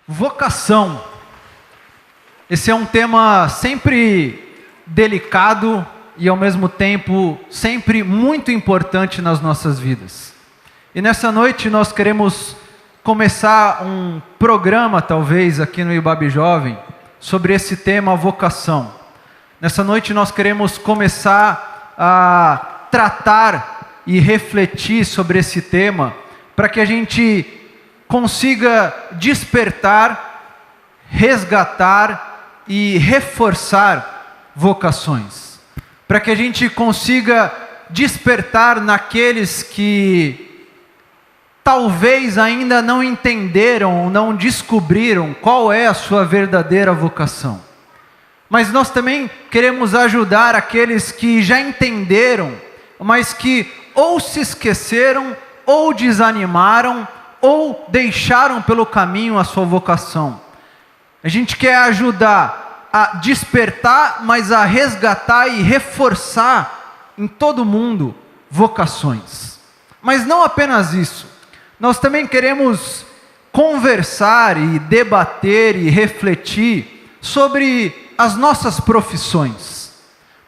Vocação. Esse é um tema sempre delicado e ao mesmo tempo sempre muito importante nas nossas vidas. E nessa noite nós queremos começar um programa, talvez, aqui no IBAB Jovem, sobre esse tema vocação. Nessa noite nós queremos começar a tratar e refletir sobre esse tema, para que a gente consiga despertar, resgatar e reforçar vocações. Para que a gente consiga despertar naqueles que talvez ainda não entenderam, não descobriram qual é a sua verdadeira vocação. Mas nós também queremos ajudar aqueles que já entenderam, mas que ou se esqueceram, ou desanimaram, ou deixaram pelo caminho a sua vocação. A gente quer ajudar a despertar, mas a resgatar e reforçar em todo mundo vocações. Mas não apenas isso. Nós também queremos conversar e debater e refletir sobre as nossas profissões.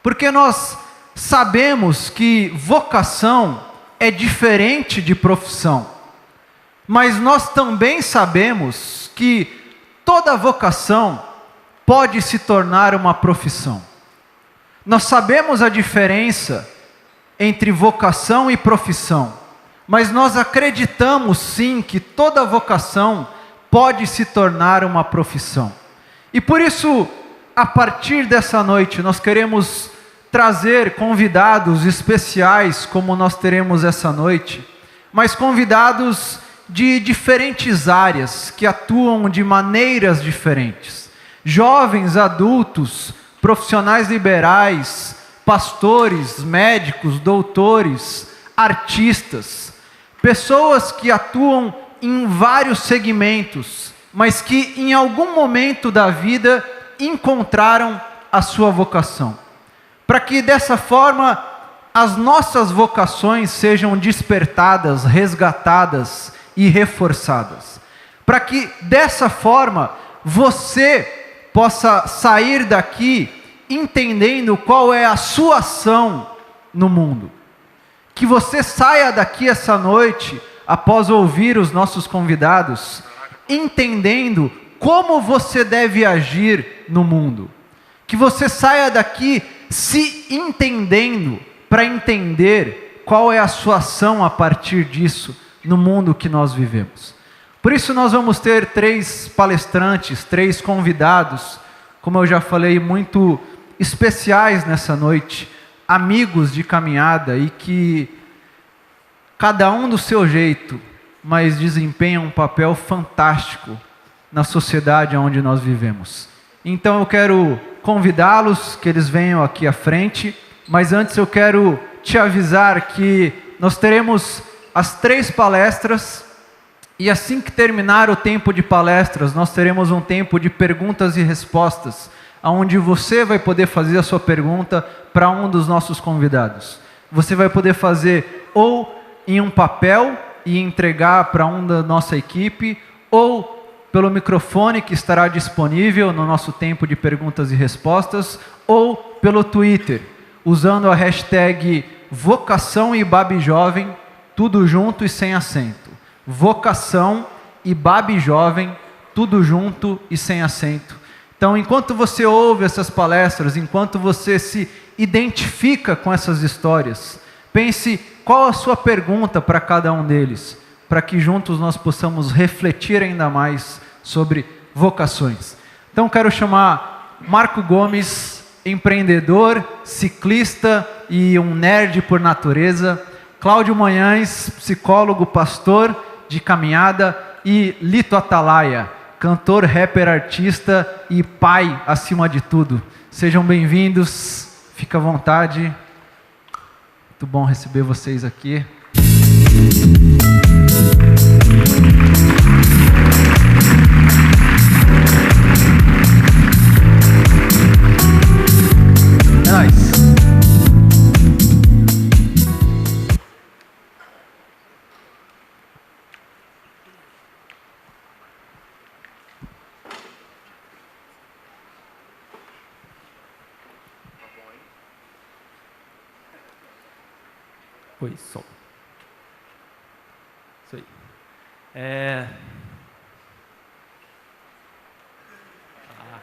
Porque nós sabemos que vocação é diferente de profissão. Mas nós também sabemos que toda vocação pode se tornar uma profissão. Nós sabemos a diferença entre vocação e profissão, mas nós acreditamos sim que toda vocação pode se tornar uma profissão. E por isso, a partir dessa noite, nós queremos trazer convidados especiais, como nós teremos essa noite, mas convidados de diferentes áreas, que atuam de maneiras diferentes. Jovens, adultos, profissionais liberais, pastores, médicos, doutores, artistas, pessoas que atuam em vários segmentos, mas que em algum momento da vida encontraram a sua vocação. Para que dessa forma as nossas vocações sejam despertadas, resgatadas e reforçadas. Para que dessa forma você possa sair daqui entendendo qual é a sua ação no mundo. Que você saia daqui essa noite, após ouvir os nossos convidados, entendendo como você deve agir no mundo. Que você saia daqui se entendendo, para entender qual é a sua ação a partir disso no mundo que nós vivemos. Por isso nós vamos ter 3 palestrantes, 3 convidados, como eu já falei, muito especiais nessa noite, amigos de caminhada e que cada um do seu jeito, mas desempenham um papel fantástico na sociedade onde nós vivemos. Então eu quero convidá-los, que eles venham aqui à frente, mas antes eu quero te avisar que nós teremos as 3 palestras, e assim que terminar o tempo de palestras, nós teremos um tempo de perguntas e respostas, onde você vai poder fazer a sua pergunta para um dos nossos convidados. Você vai poder fazer ou em um papel e entregar para um da nossa equipe, ou pelo microfone que estará disponível no nosso tempo de perguntas e respostas, ou pelo Twitter, usando a hashtag VocaçãoIBABJovem, tudo junto e sem acento. Vocação IBAB Jovem, tudo junto e sem acento. Então, enquanto você ouve essas palestras, enquanto você se identifica com essas histórias, pense qual a sua pergunta para cada um deles, para que juntos nós possamos refletir ainda mais sobre vocações. Então, quero chamar Marco Gomes, empreendedor, ciclista e um nerd por natureza, Cláudio Manhães, psicólogo, pastor de caminhada, e Lito Atalaia, cantor, rapper, artista e pai acima de tudo. Sejam bem-vindos, fica à vontade. Muito bom receber vocês aqui. É nóis. Oi, som. Isso aí.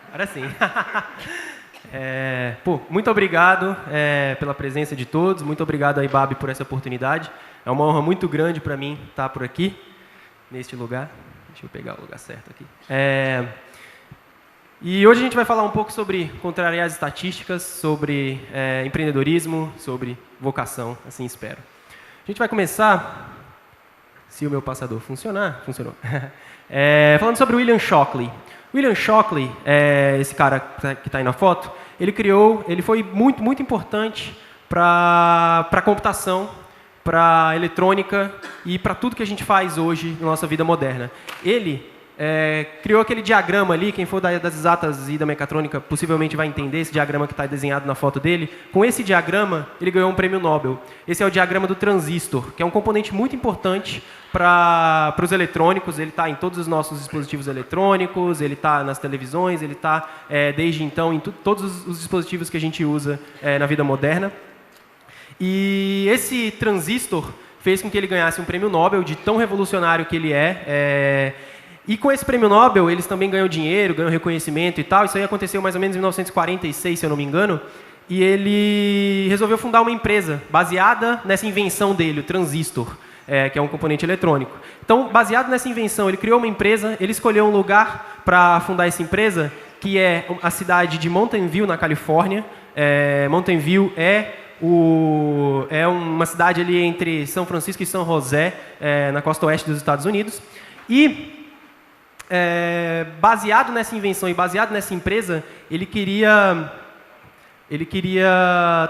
Agora sim. Muito obrigado pela presença de todos. Muito obrigado aí, Babi, por essa oportunidade. É uma honra muito grande para mim estar por aqui, neste lugar. Deixa eu pegar o lugar certo aqui. E hoje a gente vai falar um pouco sobre contrariar as estatísticas, sobre empreendedorismo, sobre vocação, assim espero. A gente vai começar, se o meu passador funcionar, funcionou, falando sobre o William Shockley. William Shockley, esse cara que está aí na foto, ele foi muito importante para a computação, para a eletrônica e para tudo que a gente faz hoje na nossa vida moderna. Ele criou aquele diagrama ali, quem for das exatas e da mecatrônica possivelmente vai entender esse diagrama que está desenhado na foto dele. Com esse diagrama, ele ganhou um prêmio Nobel. Esse é o diagrama do transistor, que é um componente muito importante para os eletrônicos. Ele está em todos os nossos dispositivos eletrônicos, ele está nas televisões, ele está, desde então, em todos os dispositivos que a gente usa na vida moderna. E esse transistor fez com que ele ganhasse um prêmio Nobel de tão revolucionário que ele é. E com esse prêmio Nobel, eles também ganham dinheiro, ganham reconhecimento e tal. Isso aí aconteceu mais ou menos em 1946, se eu não me engano. E ele resolveu fundar uma empresa baseada nessa invenção dele, o transistor, que é um componente eletrônico. Então, baseado nessa invenção, ele criou uma empresa, ele escolheu um lugar para fundar essa empresa, que é a cidade de Mountain View, na Califórnia. Mountain View é uma cidade ali entre São Francisco e São José, na costa oeste dos Estados Unidos. E baseado nessa invenção e baseado nessa empresa, ele queria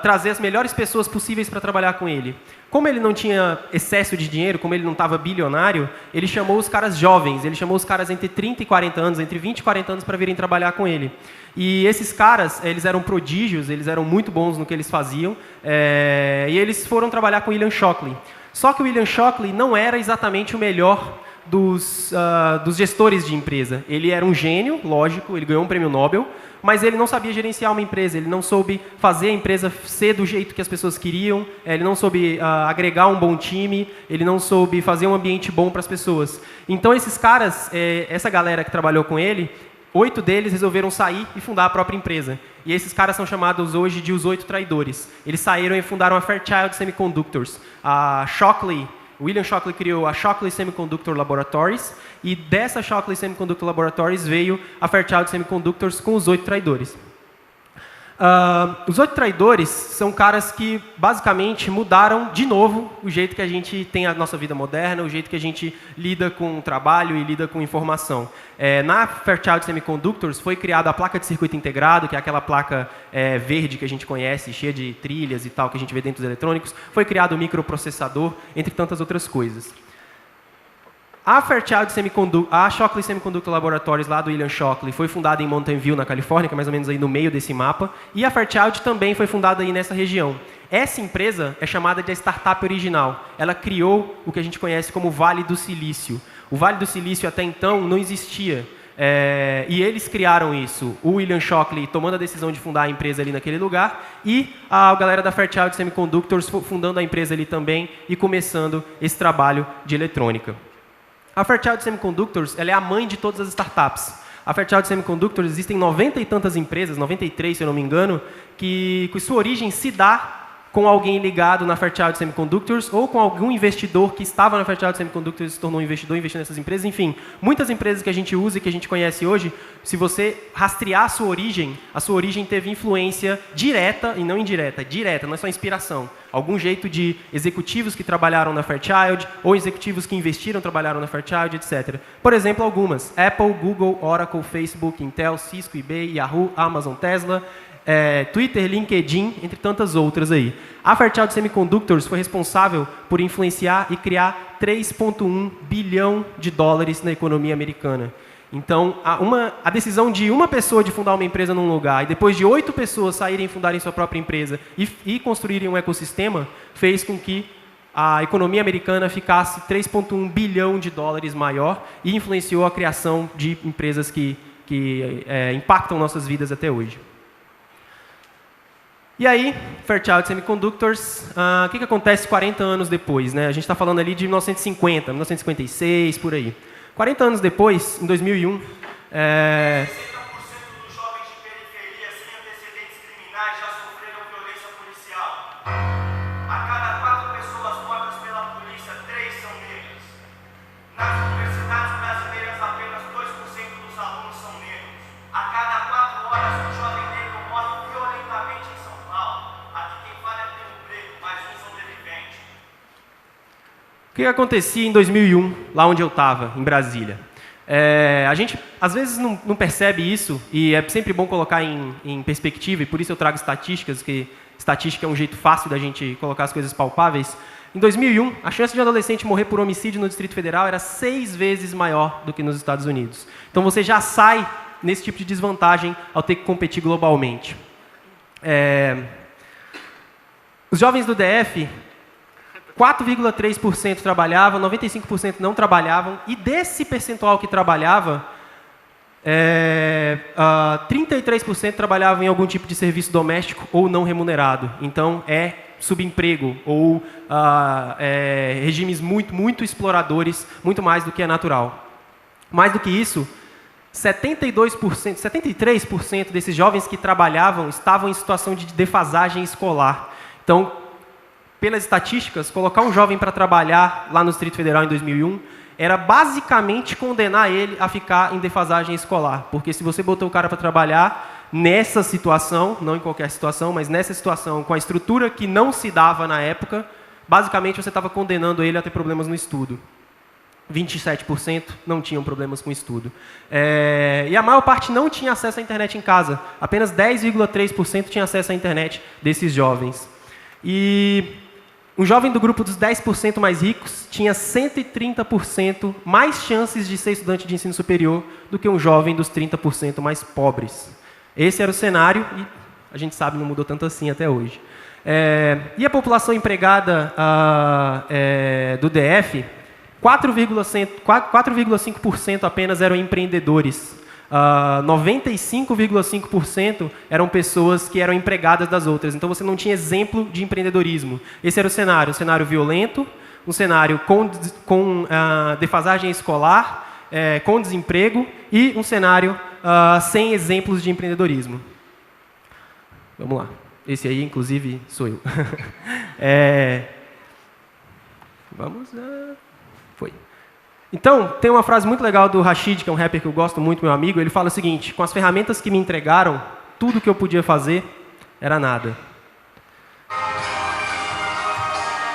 trazer as melhores pessoas possíveis para trabalhar com ele. Como ele não tinha excesso de dinheiro, como ele não estava bilionário, ele chamou os caras jovens, ele chamou os caras entre 30 e 40 anos, entre 20 e 40 anos para virem trabalhar com ele. E esses caras, eles eram prodígios, eles eram muito bons no que eles faziam, e eles foram trabalhar com William Shockley. Só que o William Shockley não era exatamente o melhor dos gestores de empresa. Ele era um gênio, lógico, ele ganhou um prêmio Nobel, mas ele não sabia gerenciar uma empresa, ele não soube fazer a empresa ser do jeito que as pessoas queriam, ele não soube agregar um bom time, ele não soube fazer um ambiente bom para as pessoas. Então esses caras, essa galera que trabalhou com ele, 8 deles resolveram sair e fundar a própria empresa. E esses caras são chamados hoje de os 8 traidores. Eles saíram e fundaram a Fairchild Semiconductors. William Shockley criou a Shockley Semiconductor Laboratories, e dessa Shockley Semiconductor Laboratories veio a Fairchild Semiconductors com os 8 traidores. Os 8 traidores são caras que, basicamente, mudaram de novo o jeito que a gente tem a nossa vida moderna, o jeito que a gente lida com o trabalho e lida com informação. Na Fairchild Semiconductors foi criada a placa de circuito integrado, que é aquela placa verde que a gente conhece, cheia de trilhas e tal, que a gente vê dentro dos eletrônicos. Foi criado o microprocessador, entre tantas outras coisas. A Shockley Semiconductor Laboratories, lá do William Shockley, foi fundada em Mountain View, na Califórnia, que é mais ou menos aí no meio desse mapa, e a Fairchild também foi fundada aí nessa região. Essa empresa é chamada de startup original. Ela criou o que a gente conhece como Vale do Silício. O Vale do Silício até então não existia. E eles criaram isso. O William Shockley tomando a decisão de fundar a empresa ali naquele lugar, e a galera da Fairchild Semiconductors fundando a empresa ali também e começando esse trabalho de eletrônica. A Fairchild Semiconductors, ela é a mãe de todas as startups. A Fairchild Semiconductors, existem 90 e tantas empresas, 93 se eu não me engano, que sua origem se dá com alguém ligado na Fairchild Semiconductors ou com algum investidor que estava na Fairchild Semiconductors e se tornou um investidor, investiu nessas empresas. Enfim, muitas empresas que a gente usa e que a gente conhece hoje, se você rastrear a sua origem teve influência direta e não indireta, direta, não é só inspiração. Algum jeito de executivos que trabalharam na Fairchild ou executivos que investiram, trabalharam na Fairchild, etc. Por exemplo, algumas: Apple, Google, Oracle, Facebook, Intel, Cisco, eBay, Yahoo, Amazon, Tesla, Twitter, LinkedIn, entre tantas outras aí. A Fairchild Semiconductors foi responsável por influenciar e criar 3,1 bilhão de dólares na economia americana. Então, a decisão de uma pessoa de fundar uma empresa num lugar e depois de 8 pessoas saírem e fundarem sua própria empresa e construírem um ecossistema, fez com que a economia americana ficasse 3,1 bilhão de dólares maior e influenciou a criação de empresas que impactam nossas vidas até hoje. E aí, Fairchild Semiconductors, o que acontece 40 anos depois? Né? A gente está falando ali de 1950, 1956, por aí. 40 anos depois, em 2001... 60% dos jovens de periferia sem antecedentes criminais já sofreram violência policial. A cada 4 pessoas mortas pela polícia, 3 são negras. Nas universidades brasileiras, apenas 2% dos alunos são negros. A cada 4 horas, um jovem negro morre violentamente em São Paulo. Aqui quem fala é Primo Preto, mas um sobrevivente. O que acontecia em 2001, lá onde eu estava, em Brasília? A gente, às vezes, não percebe isso, e é sempre bom colocar em perspectiva, e por isso eu trago estatísticas, que estatística é um jeito fácil da gente colocar as coisas palpáveis. Em 2001, a chance de um adolescente morrer por homicídio no Distrito Federal era 6 vezes maior do que nos Estados Unidos. Então você já sai nesse tipo de desvantagem ao ter que competir globalmente. Os jovens do DF... 4,3% trabalhavam, 95% não trabalhavam, e desse percentual que trabalhava, 33% trabalhavam em algum tipo de serviço doméstico ou não remunerado. Então, é subemprego ou regimes muito exploradores, muito mais do que é natural. Mais do que isso, 73% desses jovens que trabalhavam estavam em situação de defasagem escolar. Então, pelas estatísticas, colocar um jovem para trabalhar lá no Distrito Federal em 2001 era basicamente condenar ele a ficar em defasagem escolar. Porque se você botou o cara para trabalhar nessa situação, não em qualquer situação, mas nessa situação, com a estrutura que não se dava na época, basicamente você estava condenando ele a ter problemas no estudo. 27% não tinham problemas com estudo. E a maior parte não tinha acesso à internet em casa. Apenas 10,3% tinha acesso à internet desses jovens. E um jovem do grupo dos 10% mais ricos tinha 130% mais chances de ser estudante de ensino superior do que um jovem dos 30% mais pobres. Esse era o cenário e a gente sabe não mudou tanto assim até hoje. E a população empregada do DF, 4,5% apenas eram empreendedores. 95,5% eram pessoas que eram empregadas das outras. Então você não tinha exemplo de empreendedorismo. Esse era o cenário violento, um cenário com defasagem escolar, com desemprego e um cenário sem exemplos de empreendedorismo. Vamos lá. Esse aí, inclusive, sou eu. Vamos lá. Foi. Então, tem uma frase muito legal do Rashid, que é um rapper que eu gosto muito, meu amigo. Ele fala o seguinte: com as ferramentas que me entregaram, tudo que eu podia fazer era nada.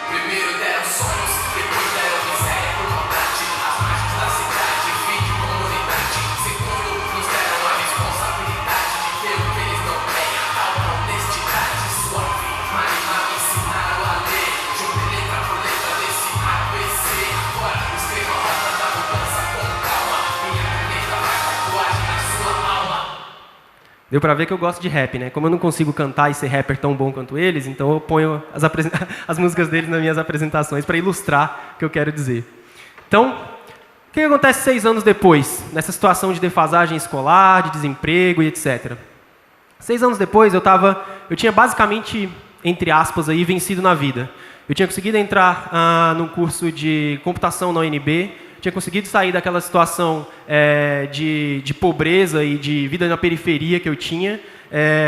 Primeiro deram sonhos, depois deram miséria por vontade. As margens da cidade, fim de comunidade. Segundo, nos deram a responsabilidade de ter o que eles não têm, a tal honestidade suave. Mas lá me ensinaram a ler, juntei letra por letra desse ABC. Agora escreva a rota da mudança com calma. Minha caneta vai tatuagem na sua alma. Deu pra ver que eu gosto de rap, né? Como eu não consigo cantar e ser rapper tão bom quanto eles, então eu ponho as músicas deles nas minhas apresentações para ilustrar o que eu quero dizer. Então, o que acontece 6 anos depois, nessa situação de defasagem escolar, de desemprego e etc. 6 anos depois, eu tinha basicamente, entre aspas, aí, vencido na vida. Eu tinha conseguido entrar num curso de computação na UNB, tinha conseguido sair daquela situação de pobreza e de vida na periferia que eu tinha.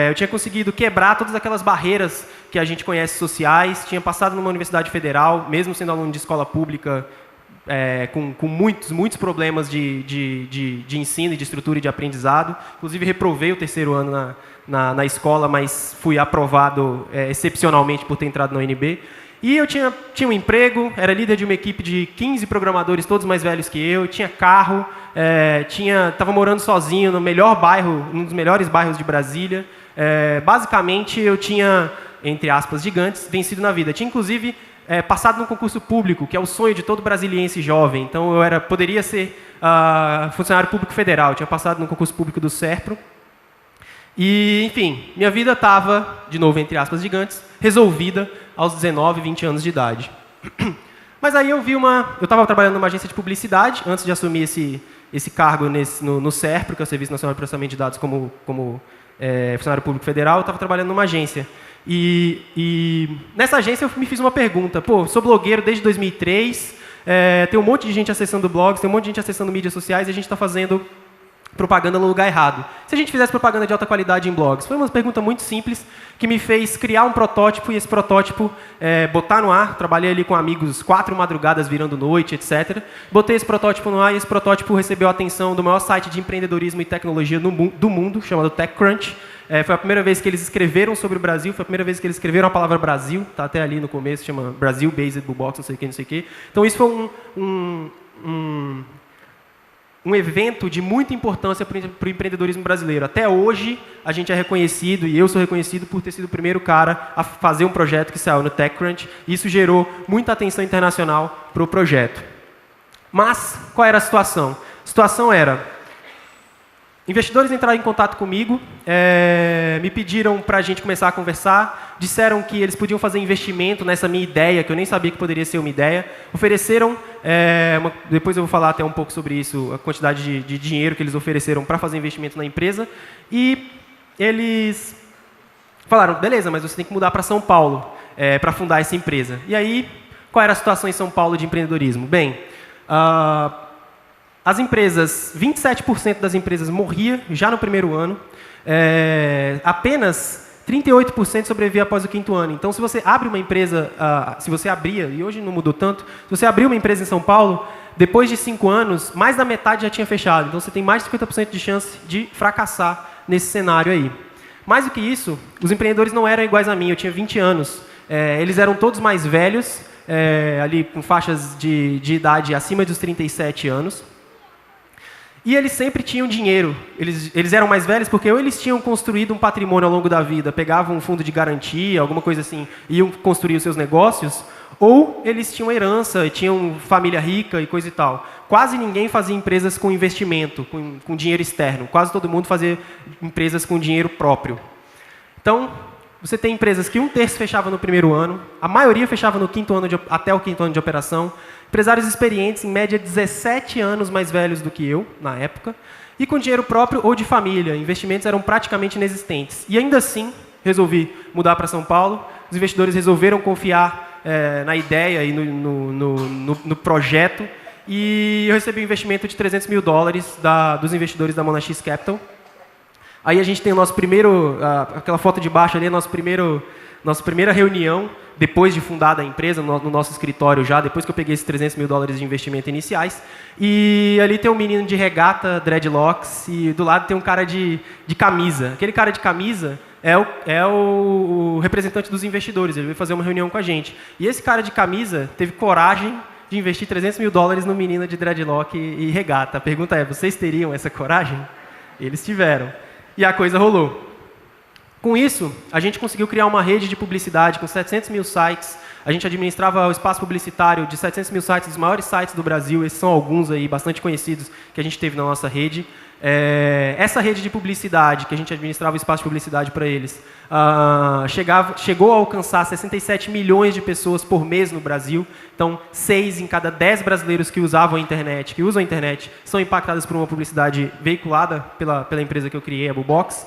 Eu tinha conseguido quebrar todas aquelas barreiras que a gente conhece sociais, tinha passado numa universidade federal, mesmo sendo aluno de escola pública, com muitos problemas de ensino e de estrutura e de aprendizado. Inclusive, reprovei o 3º ano na escola, mas fui aprovado excepcionalmente por ter entrado na UNB. E eu tinha um emprego, era líder de uma equipe de 15 programadores, todos mais velhos que eu, tinha carro, estava morando sozinho no melhor bairro, um dos melhores bairros de Brasília. Basicamente, eu tinha, entre aspas, gigantes, vencido na vida. Tinha, inclusive, passado num concurso público, que é o sonho de todo brasiliense jovem. Então, eu poderia ser funcionário público federal. Eu tinha passado num concurso público do SERPRO. E, enfim, minha vida estava, de novo, entre aspas, gigantes, resolvida aos 19, 20 anos de idade. Mas aí eu estava trabalhando numa agência de publicidade, antes de assumir esse cargo no SERPRO, que é o Serviço Nacional de Processamento de Dados, como funcionário público federal, eu estava trabalhando numa agência. E nessa agência eu me fiz uma pergunta. Pô, sou blogueiro desde 2003, tem um monte de gente acessando blogs, tem um monte de gente acessando mídias sociais e a gente está fazendo propaganda no lugar errado. Se a gente fizesse propaganda de alta qualidade em blogs? Foi uma pergunta muito simples que me fez criar um protótipo e esse protótipo botar no ar. Trabalhei ali com amigos 4 madrugadas virando noite, etc. Botei esse protótipo no ar e esse protótipo recebeu a atenção do maior site de empreendedorismo e tecnologia do mundo, chamado TechCrunch. Foi a primeira vez que eles escreveram sobre o Brasil, foi a primeira vez que eles escreveram a palavra Brasil, tá até ali no começo, chama Brasil Based Bullbox, não sei o que, não sei o que. Então isso foi um evento de muita importância para o empreendedorismo brasileiro. Até hoje, a gente é reconhecido, e eu sou reconhecido por ter sido o primeiro cara a fazer um projeto que saiu no TechCrunch. Isso gerou muita atenção internacional para o projeto. Mas, qual era a situação? A situação era... Investidores entraram em contato comigo, me pediram para a gente começar a conversar, disseram que eles podiam fazer investimento nessa minha ideia, que eu nem sabia que poderia ser uma ideia, ofereceram, depois eu vou falar até um pouco sobre isso, a quantidade de dinheiro que eles ofereceram para fazer investimento na empresa, e eles falaram, beleza, mas você tem que mudar para São Paulo para fundar essa empresa. E aí, qual era a situação em São Paulo de empreendedorismo? Bem, as empresas, 27% das empresas morria já no primeiro ano, apenas 38% sobrevivia após o 5º ano. Então, se você abre uma empresa, se você abria, e hoje não mudou tanto, se você abriu uma empresa em São Paulo, depois de 5 anos, mais da metade já tinha fechado. Então, você tem mais de 50% de chance de fracassar nesse cenário aí. Mais do que isso, os empreendedores não eram iguais a mim, eu tinha 20 anos. Eles eram todos mais velhos, ali com faixas de idade acima dos 37 anos. E eles sempre tinham dinheiro. Eles eram mais velhos porque ou eles tinham construído um patrimônio ao longo da vida, pegavam um fundo de garantia, alguma coisa assim, iam construir os seus negócios, ou eles tinham herança, tinham família rica e coisa e tal. Quase ninguém fazia empresas com investimento, com dinheiro externo. Quase todo mundo fazia empresas com dinheiro próprio. Então, você tem empresas que 1/3 fechava no primeiro ano, a maioria fechava no até o 5º ano de operação, empresários experientes, em média 17 anos mais velhos do que eu, na época, e com dinheiro próprio ou de família. Investimentos eram praticamente inexistentes. E ainda assim, resolvi mudar para São Paulo. Os investidores resolveram confiar na ideia e no projeto. E eu recebi um investimento de $300 mil dos investidores da Monax Capital. Aí a gente tem o nosso primeiro, aquela foto de baixo ali, nossa primeira reunião, depois de fundada a empresa, no nosso escritório já, depois que eu peguei esses $300 mil de investimento iniciais. E ali tem um menino de regata, dreadlocks, e do lado tem um cara de camisa. Aquele cara de camisa é o representante dos investidores, ele veio fazer uma reunião com a gente. E esse cara de camisa teve coragem de investir $300 mil no menino de dreadlock e regata. A pergunta é, vocês teriam essa coragem? Eles tiveram. E a coisa rolou. Com isso, a gente conseguiu criar uma rede de publicidade com 700 mil sites. A gente administrava o espaço publicitário de 700 mil sites, dos maiores sites do Brasil. Esses são alguns aí, bastante conhecidos, que a gente teve na nossa rede. Essa rede de publicidade, que a gente administrava o espaço de publicidade para eles, chegou a alcançar 67 milhões de pessoas por mês no Brasil. Então, 6 em cada 10 brasileiros que usam a internet, são impactados por uma publicidade veiculada pela empresa que eu criei, a Bullbox.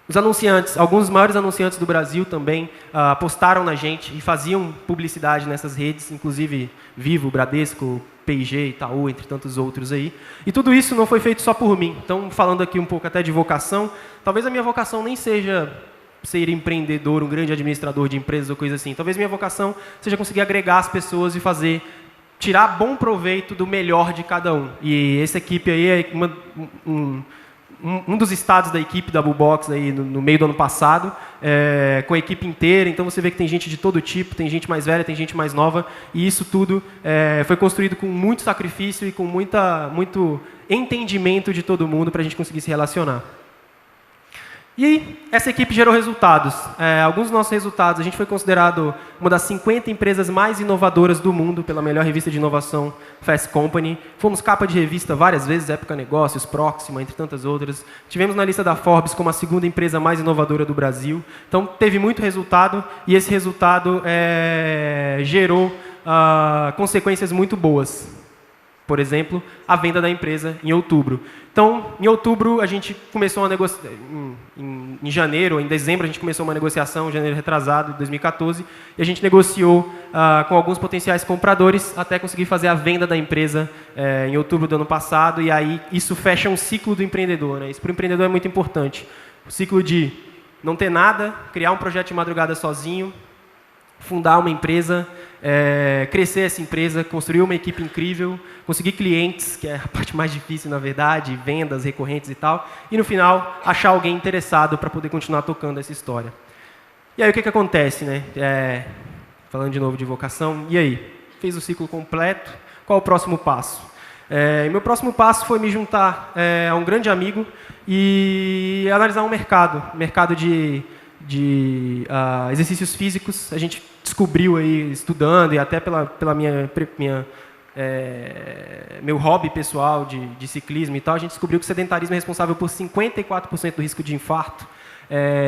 Os anunciantes, alguns dos maiores anunciantes do Brasil também apostaram na gente e faziam publicidade nessas redes, inclusive Vivo, Bradesco, P&G, Itaú, entre tantos outros aí. E tudo isso não foi feito só por mim. Então, falando aqui um pouco até de vocação, talvez a minha vocação nem seja ser empreendedor, um grande administrador de empresas ou coisa assim. Talvez minha vocação seja conseguir agregar as pessoas e tirar bom proveito do melhor de cada um. E essa equipe aí é um dos estados da equipe da Bullbox aí no meio do ano passado, com a equipe inteira. Então você vê que tem gente de todo tipo, tem gente mais velha, tem gente mais nova, e isso tudo foi construído com muito sacrifício e com muito entendimento de todo mundo para a gente conseguir se relacionar. E essa equipe gerou resultados. Alguns dos nossos resultados, a gente foi considerado uma das 50 empresas mais inovadoras do mundo pela melhor revista de inovação Fast Company. Fomos capa de revista várias vezes, Época Negócios, Proxima, entre tantas outras. Tivemos na lista da Forbes como a 2ª empresa mais inovadora do Brasil. Então, teve muito resultado e esse resultado gerou consequências muito boas. Por exemplo, a venda da empresa em outubro. Então, em outubro, a gente começou uma negociação. Em janeiro, em dezembro, a gente começou uma negociação, janeiro retrasado, de 2014, e a gente negociou com alguns potenciais compradores até conseguir fazer a venda da empresa em outubro do ano passado, e aí isso fecha um ciclo do empreendedor, né? Isso para o empreendedor é muito importante. O ciclo de não ter nada, criar um projeto de madrugada sozinho, fundar uma empresa, crescer essa empresa, construir uma equipe incrível, conseguir clientes, que é a parte mais difícil, na verdade, vendas recorrentes e tal, e no final, achar alguém interessado para poder continuar tocando essa história. E aí, o que acontece, né? Falando de novo de vocação, e aí? Fez o ciclo completo, qual o próximo passo? Meu próximo passo foi me juntar a um grande amigo e analisar um mercado de exercícios físicos. A gente descobriu aí, estudando, e até pela meu hobby pessoal de ciclismo e tal, a gente descobriu que o sedentarismo é responsável por 54% do risco de infarto.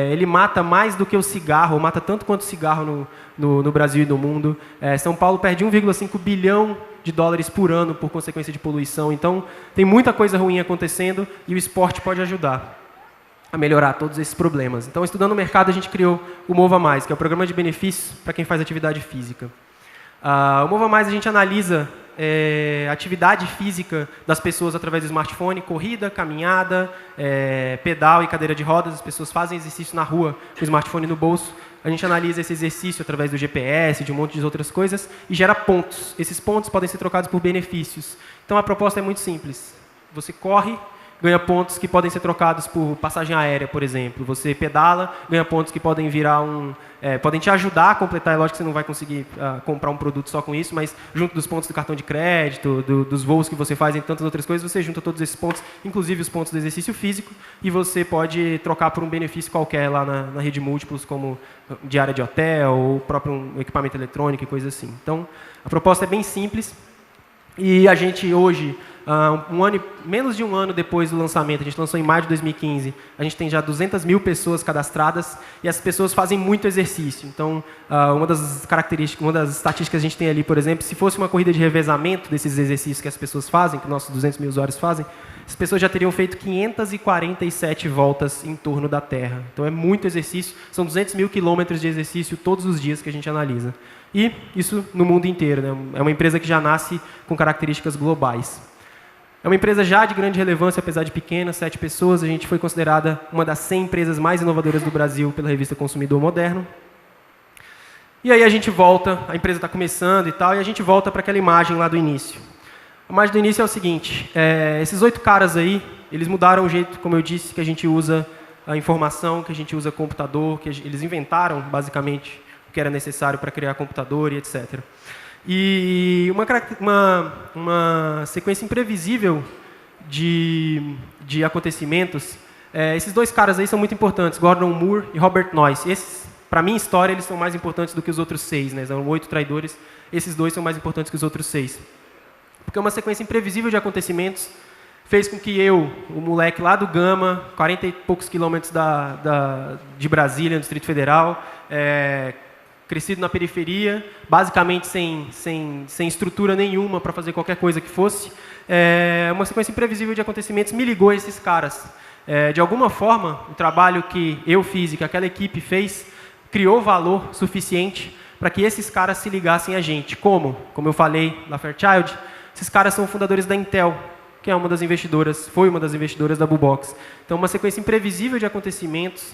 Ele mata mais do que o cigarro, mata tanto quanto o cigarro no Brasil e no mundo. São Paulo perde 1,5 bilhão de dólares por ano por consequência de poluição. Então, tem muita coisa ruim acontecendo e o esporte pode ajudar a melhorar todos esses problemas. Então, estudando o mercado, a gente criou o Mova Mais, que é o programa de benefícios para quem faz atividade física. O Mova Mais, a gente analisa a atividade física das pessoas através do smartphone, corrida, caminhada, pedal e cadeira de rodas. As pessoas fazem exercício na rua com o smartphone no bolso. A gente analisa esse exercício através do GPS, de um monte de outras coisas, e gera pontos. Esses pontos podem ser trocados por benefícios. Então, a proposta é muito simples. Você corre, ganha pontos que podem ser trocados por passagem aérea, por exemplo. Você pedala, ganha pontos que podem virar podem te ajudar a completar. É lógico que você não vai conseguir comprar um produto só com isso, mas junto dos pontos do cartão de crédito, dos voos que você faz, e tantas outras coisas, você junta todos esses pontos, inclusive os pontos do exercício físico, e você pode trocar por um benefício qualquer lá na rede Múltiplos, como diária de hotel, ou próprio um equipamento eletrônico e coisa assim. Então, a proposta é bem simples. E a gente hoje, menos de um ano depois do lançamento, a gente lançou em maio de 2015, a gente tem já 200 mil pessoas cadastradas e as pessoas fazem muito exercício. Então, uma das características, uma das estatísticas que a gente tem ali, por exemplo, se fosse uma corrida de revezamento desses exercícios que as pessoas fazem, que nossos 200 mil usuários fazem, as pessoas já teriam feito 547 voltas em torno da Terra. Então, é muito exercício, são 200 mil quilômetros de exercício todos os dias que a gente analisa. E isso no mundo inteiro, né? É uma empresa que já nasce com características globais. É uma empresa já de grande relevância, apesar de pequena, 7 pessoas. A gente foi considerada uma das 100 empresas mais inovadoras do Brasil pela revista Consumidor Moderno. E aí a gente volta, a empresa está começando e tal, e a gente volta para aquela imagem lá do início. A imagem do início é o seguinte, esses 8 caras aí, eles mudaram o jeito, como eu disse, que a gente usa a informação, que a gente usa computador, eles inventaram, basicamente, o que era necessário para criar computador e etc. E uma sequência imprevisível de acontecimentos. Esses 2 caras aí são muito importantes, Gordon Moore e Robert Noyce. Esses, para minha história, eles são mais importantes do que os outros 6, né? São 8 traidores. Esses 2 são mais importantes que os outros 6. Porque uma sequência imprevisível de acontecimentos fez com que eu, o moleque lá do Gama, 40 e poucos quilômetros de Brasília, no Distrito Federal, crescido na periferia, basicamente sem estrutura nenhuma para fazer qualquer coisa que fosse, uma sequência imprevisível de acontecimentos me ligou a esses caras. De alguma forma, o trabalho que eu fiz e que aquela equipe fez criou valor suficiente para que esses caras se ligassem a gente. Como eu falei na Fairchild, esses caras são fundadores da Intel, que é foi uma das investidoras da Bubox. Então, uma sequência imprevisível de acontecimentos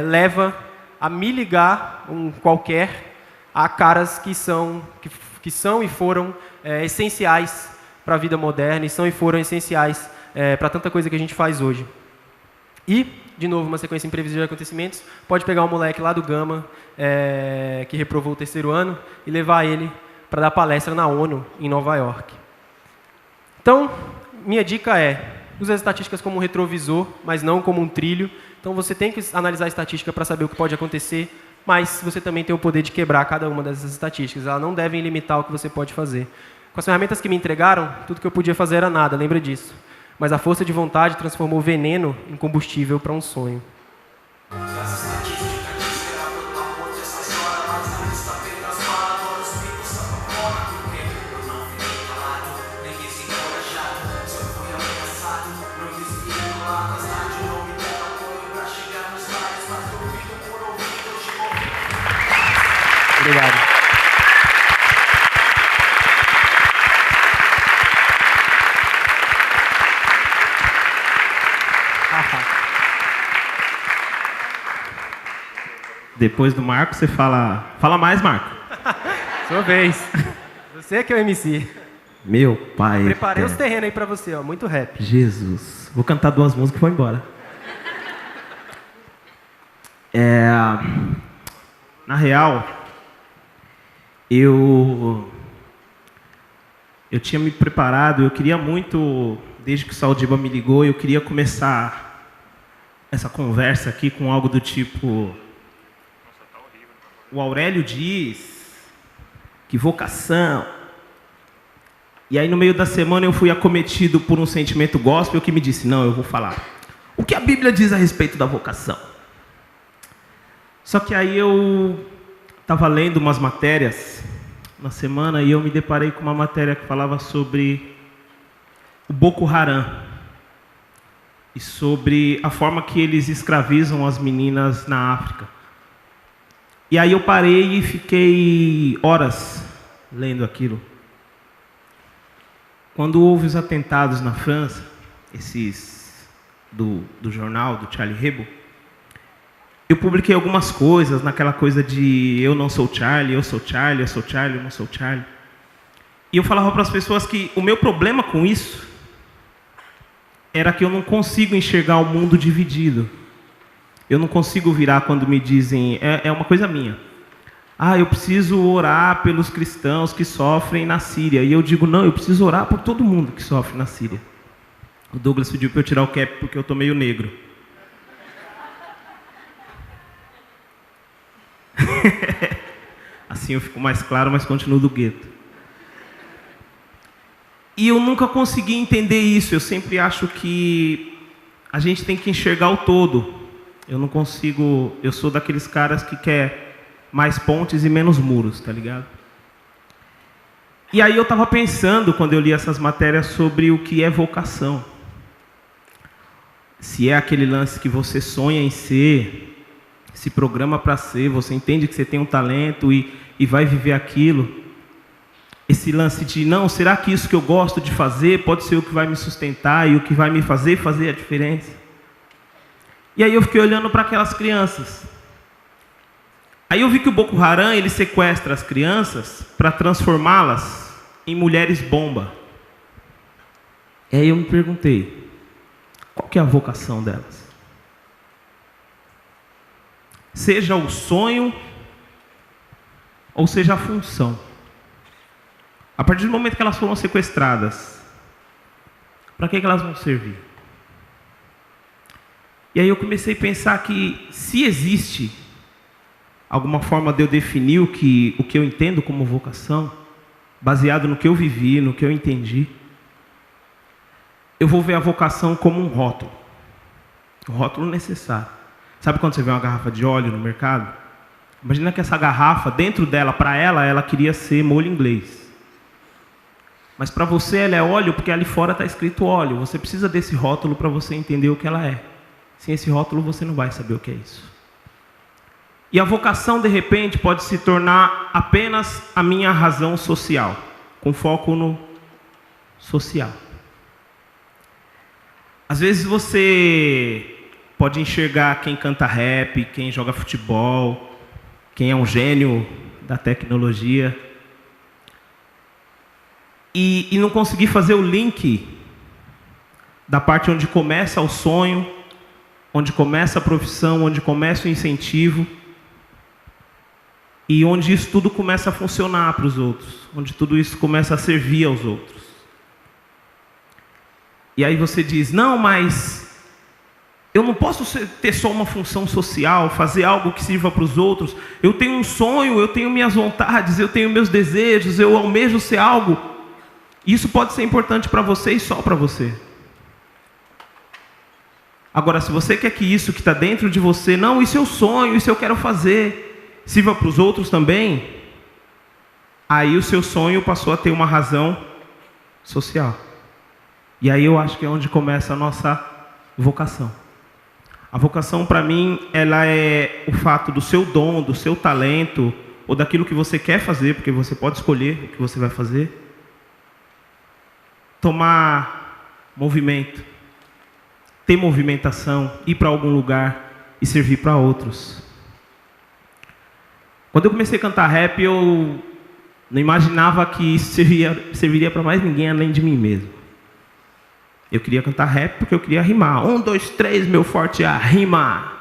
leva a me ligar a caras que são e foram essenciais para a vida moderna e foram essenciais para tanta coisa que a gente faz hoje. E, de novo, uma sequência imprevisível de acontecimentos, pode pegar um moleque lá do Gama, que reprovou o 3º ano, e levar ele para dar palestra na ONU, em Nova York. Então, minha dica use as estatísticas como um retrovisor, mas não como um trilho. Então, você tem que analisar a estatística para saber o que pode acontecer, mas você também tem o poder de quebrar cada uma dessas estatísticas. Elas não devem limitar o que você pode fazer. Com as ferramentas que me entregaram, tudo que eu podia fazer era nada, lembra disso. Mas a força de vontade transformou veneno em combustível para um sonho. Obrigado. Depois do Marco, você fala... Fala mais, Marco. Sua vez. Você que é o MC. Meu pai. Preparei os terrenos aí pra você, ó. Muito rap. Jesus. Vou cantar 2 músicas e vou embora. Na real, eu tinha me preparado, eu queria muito, desde que o Saldiba me ligou, eu queria começar essa conversa aqui com algo do tipo... O Aurélio diz que vocação... E aí no meio da semana eu fui acometido por um sentimento gospel que me disse, não, eu vou falar. O que a Bíblia diz a respeito da vocação? Só que aí eu estava lendo umas matérias na semana e eu me deparei com uma matéria que falava sobre o Boko Haram e sobre a forma que eles escravizam as meninas na África. E aí eu parei e fiquei horas lendo aquilo. Quando houve os atentados na França, esses do jornal, do Charlie Hebdo, eu publiquei algumas coisas, naquela coisa de eu não sou Charlie, eu sou Charlie, eu sou Charlie, eu não sou Charlie. E eu falava para as pessoas que o meu problema com isso era que eu não consigo enxergar o mundo dividido. Eu não consigo virar quando me dizem, é uma coisa minha. Ah, eu preciso orar pelos cristãos que sofrem na Síria. E eu digo, não, eu preciso orar por todo mundo que sofre na Síria. O Douglas pediu para eu tirar o cap porque eu estou meio negro. Assim eu fico mais claro, mas continuo do gueto. E eu nunca consegui entender isso. Eu sempre acho que a gente tem que enxergar o todo. Eu não consigo... Eu sou daqueles caras que quer mais pontes e menos muros, tá ligado? E aí eu estava pensando, quando eu li essas matérias, sobre o que é vocação. Se é aquele lance que você sonha em ser, se programa para ser, você entende que você tem um talento e vai viver aquilo. Esse lance de, não, será que isso que eu gosto de fazer pode ser o que vai me sustentar e o que vai me fazer a diferença? E aí eu fiquei olhando para aquelas crianças. Aí eu vi que o Boko Haram, ele sequestra as crianças para transformá-las em mulheres bomba. E aí eu me perguntei, qual que é a vocação delas? Seja o sonho ou seja a função. A partir do momento que elas foram sequestradas, para que elas vão servir? E aí eu comecei a pensar que se existe alguma forma de eu definir o que eu entendo como vocação, baseado no que eu vivi, no que eu entendi, eu vou ver a vocação como um rótulo necessário. Sabe quando você vê uma garrafa de óleo no mercado? Imagina que essa garrafa, dentro dela, para ela queria ser molho inglês. Mas para você ela é óleo porque ali fora está escrito óleo. Você precisa desse rótulo para você entender o que ela é. Sem esse rótulo você não vai saber o que é isso. E a vocação, de repente, pode se tornar apenas a minha razão social, com foco no social. Às vezes você pode enxergar quem canta rap, quem joga futebol, quem é um gênio da tecnologia, e não conseguir fazer o link da parte onde começa o sonho, onde começa a profissão, onde começa o incentivo, e onde isso tudo começa a funcionar para os outros, onde tudo isso começa a servir aos outros. E aí você diz, não, mas eu não posso ter só uma função social, fazer algo que sirva para os outros. Eu tenho um sonho, eu tenho minhas vontades, eu tenho meus desejos, eu almejo ser algo. Isso pode ser importante para você e só para você. Agora, se você quer que isso que está dentro de você, não, isso é o sonho, isso eu quero fazer, sirva para os outros também, aí o seu sonho passou a ter uma razão social. E aí eu acho que é onde começa a nossa vocação. A vocação, para mim, ela é o fato do seu dom, do seu talento, ou daquilo que você quer fazer, porque você pode escolher o que você vai fazer. Tomar movimento, ter movimentação, ir para algum lugar e servir para outros. Quando eu comecei a cantar rap, eu não imaginava que isso serviria para mais ninguém além de mim mesmo. Eu queria cantar rap porque eu queria rimar. 1, 2, 3, meu forte é a rima.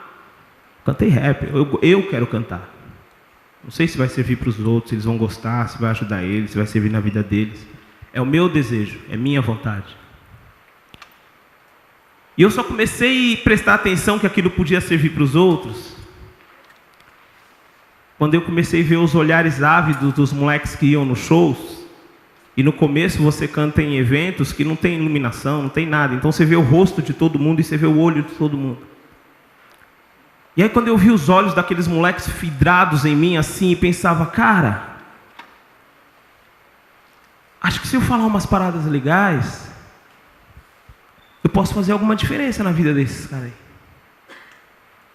Cantei rap, eu quero cantar. Não sei se vai servir para os outros, se eles vão gostar, se vai ajudar eles, se vai servir na vida deles. É o meu desejo, é minha vontade. E eu só comecei a prestar atenção que aquilo podia servir para os outros quando eu comecei a ver os olhares ávidos dos moleques que iam nos shows. E no começo você canta em eventos que não tem iluminação, não tem nada. Então você vê o rosto de todo mundo e você vê o olho de todo mundo. E aí quando eu vi os olhos daqueles moleques vidrados em mim assim, e pensava, cara, acho que se eu falar umas paradas legais, eu posso fazer alguma diferença na vida desses caras aí.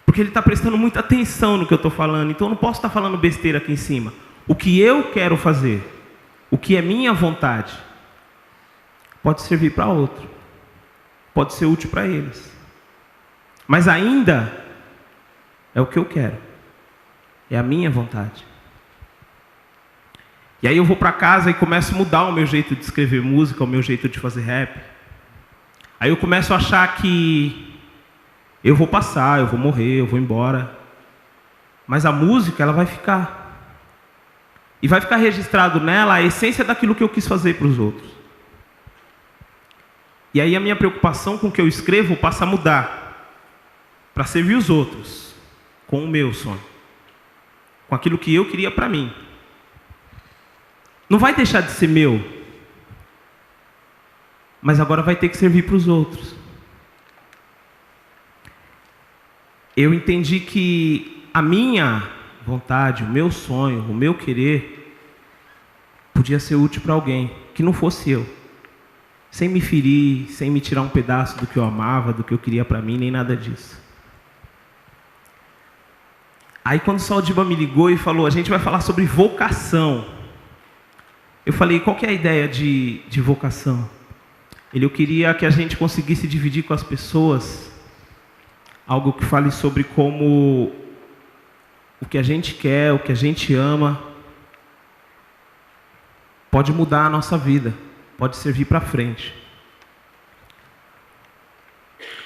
Porque ele está prestando muita atenção no que eu estou falando, então eu não posso estar falando besteira aqui em cima. O que eu quero fazer, o que é minha vontade, pode servir para outro, pode ser útil para eles. Mas ainda é o que eu quero, é a minha vontade. E aí eu vou para casa e começo a mudar o meu jeito de escrever música, o meu jeito de fazer rap. Aí eu começo a achar que eu vou passar, eu vou morrer, eu vou embora. Mas a música, ela vai ficar. E vai ficar registrado nela a essência daquilo que eu quis fazer para os outros. E aí a minha preocupação com o que eu escrevo passa a mudar. Para servir os outros. Com o meu sonho. Com aquilo que eu queria para mim. Não vai deixar de ser meu. Mas agora vai ter que servir para os outros. Eu entendi que a minha vontade, o meu sonho, o meu querer, podia ser útil para alguém, que não fosse eu. Sem me ferir, sem me tirar um pedaço do que eu amava, do que eu queria para mim, nem nada disso. Aí quando o Saldiba me ligou e falou, a gente vai falar sobre vocação. Eu falei, qual que é a ideia de vocação? Eu queria que a gente conseguisse dividir com as pessoas algo que fale sobre como o que a gente quer, o que a gente ama, pode mudar a nossa vida, pode servir para frente.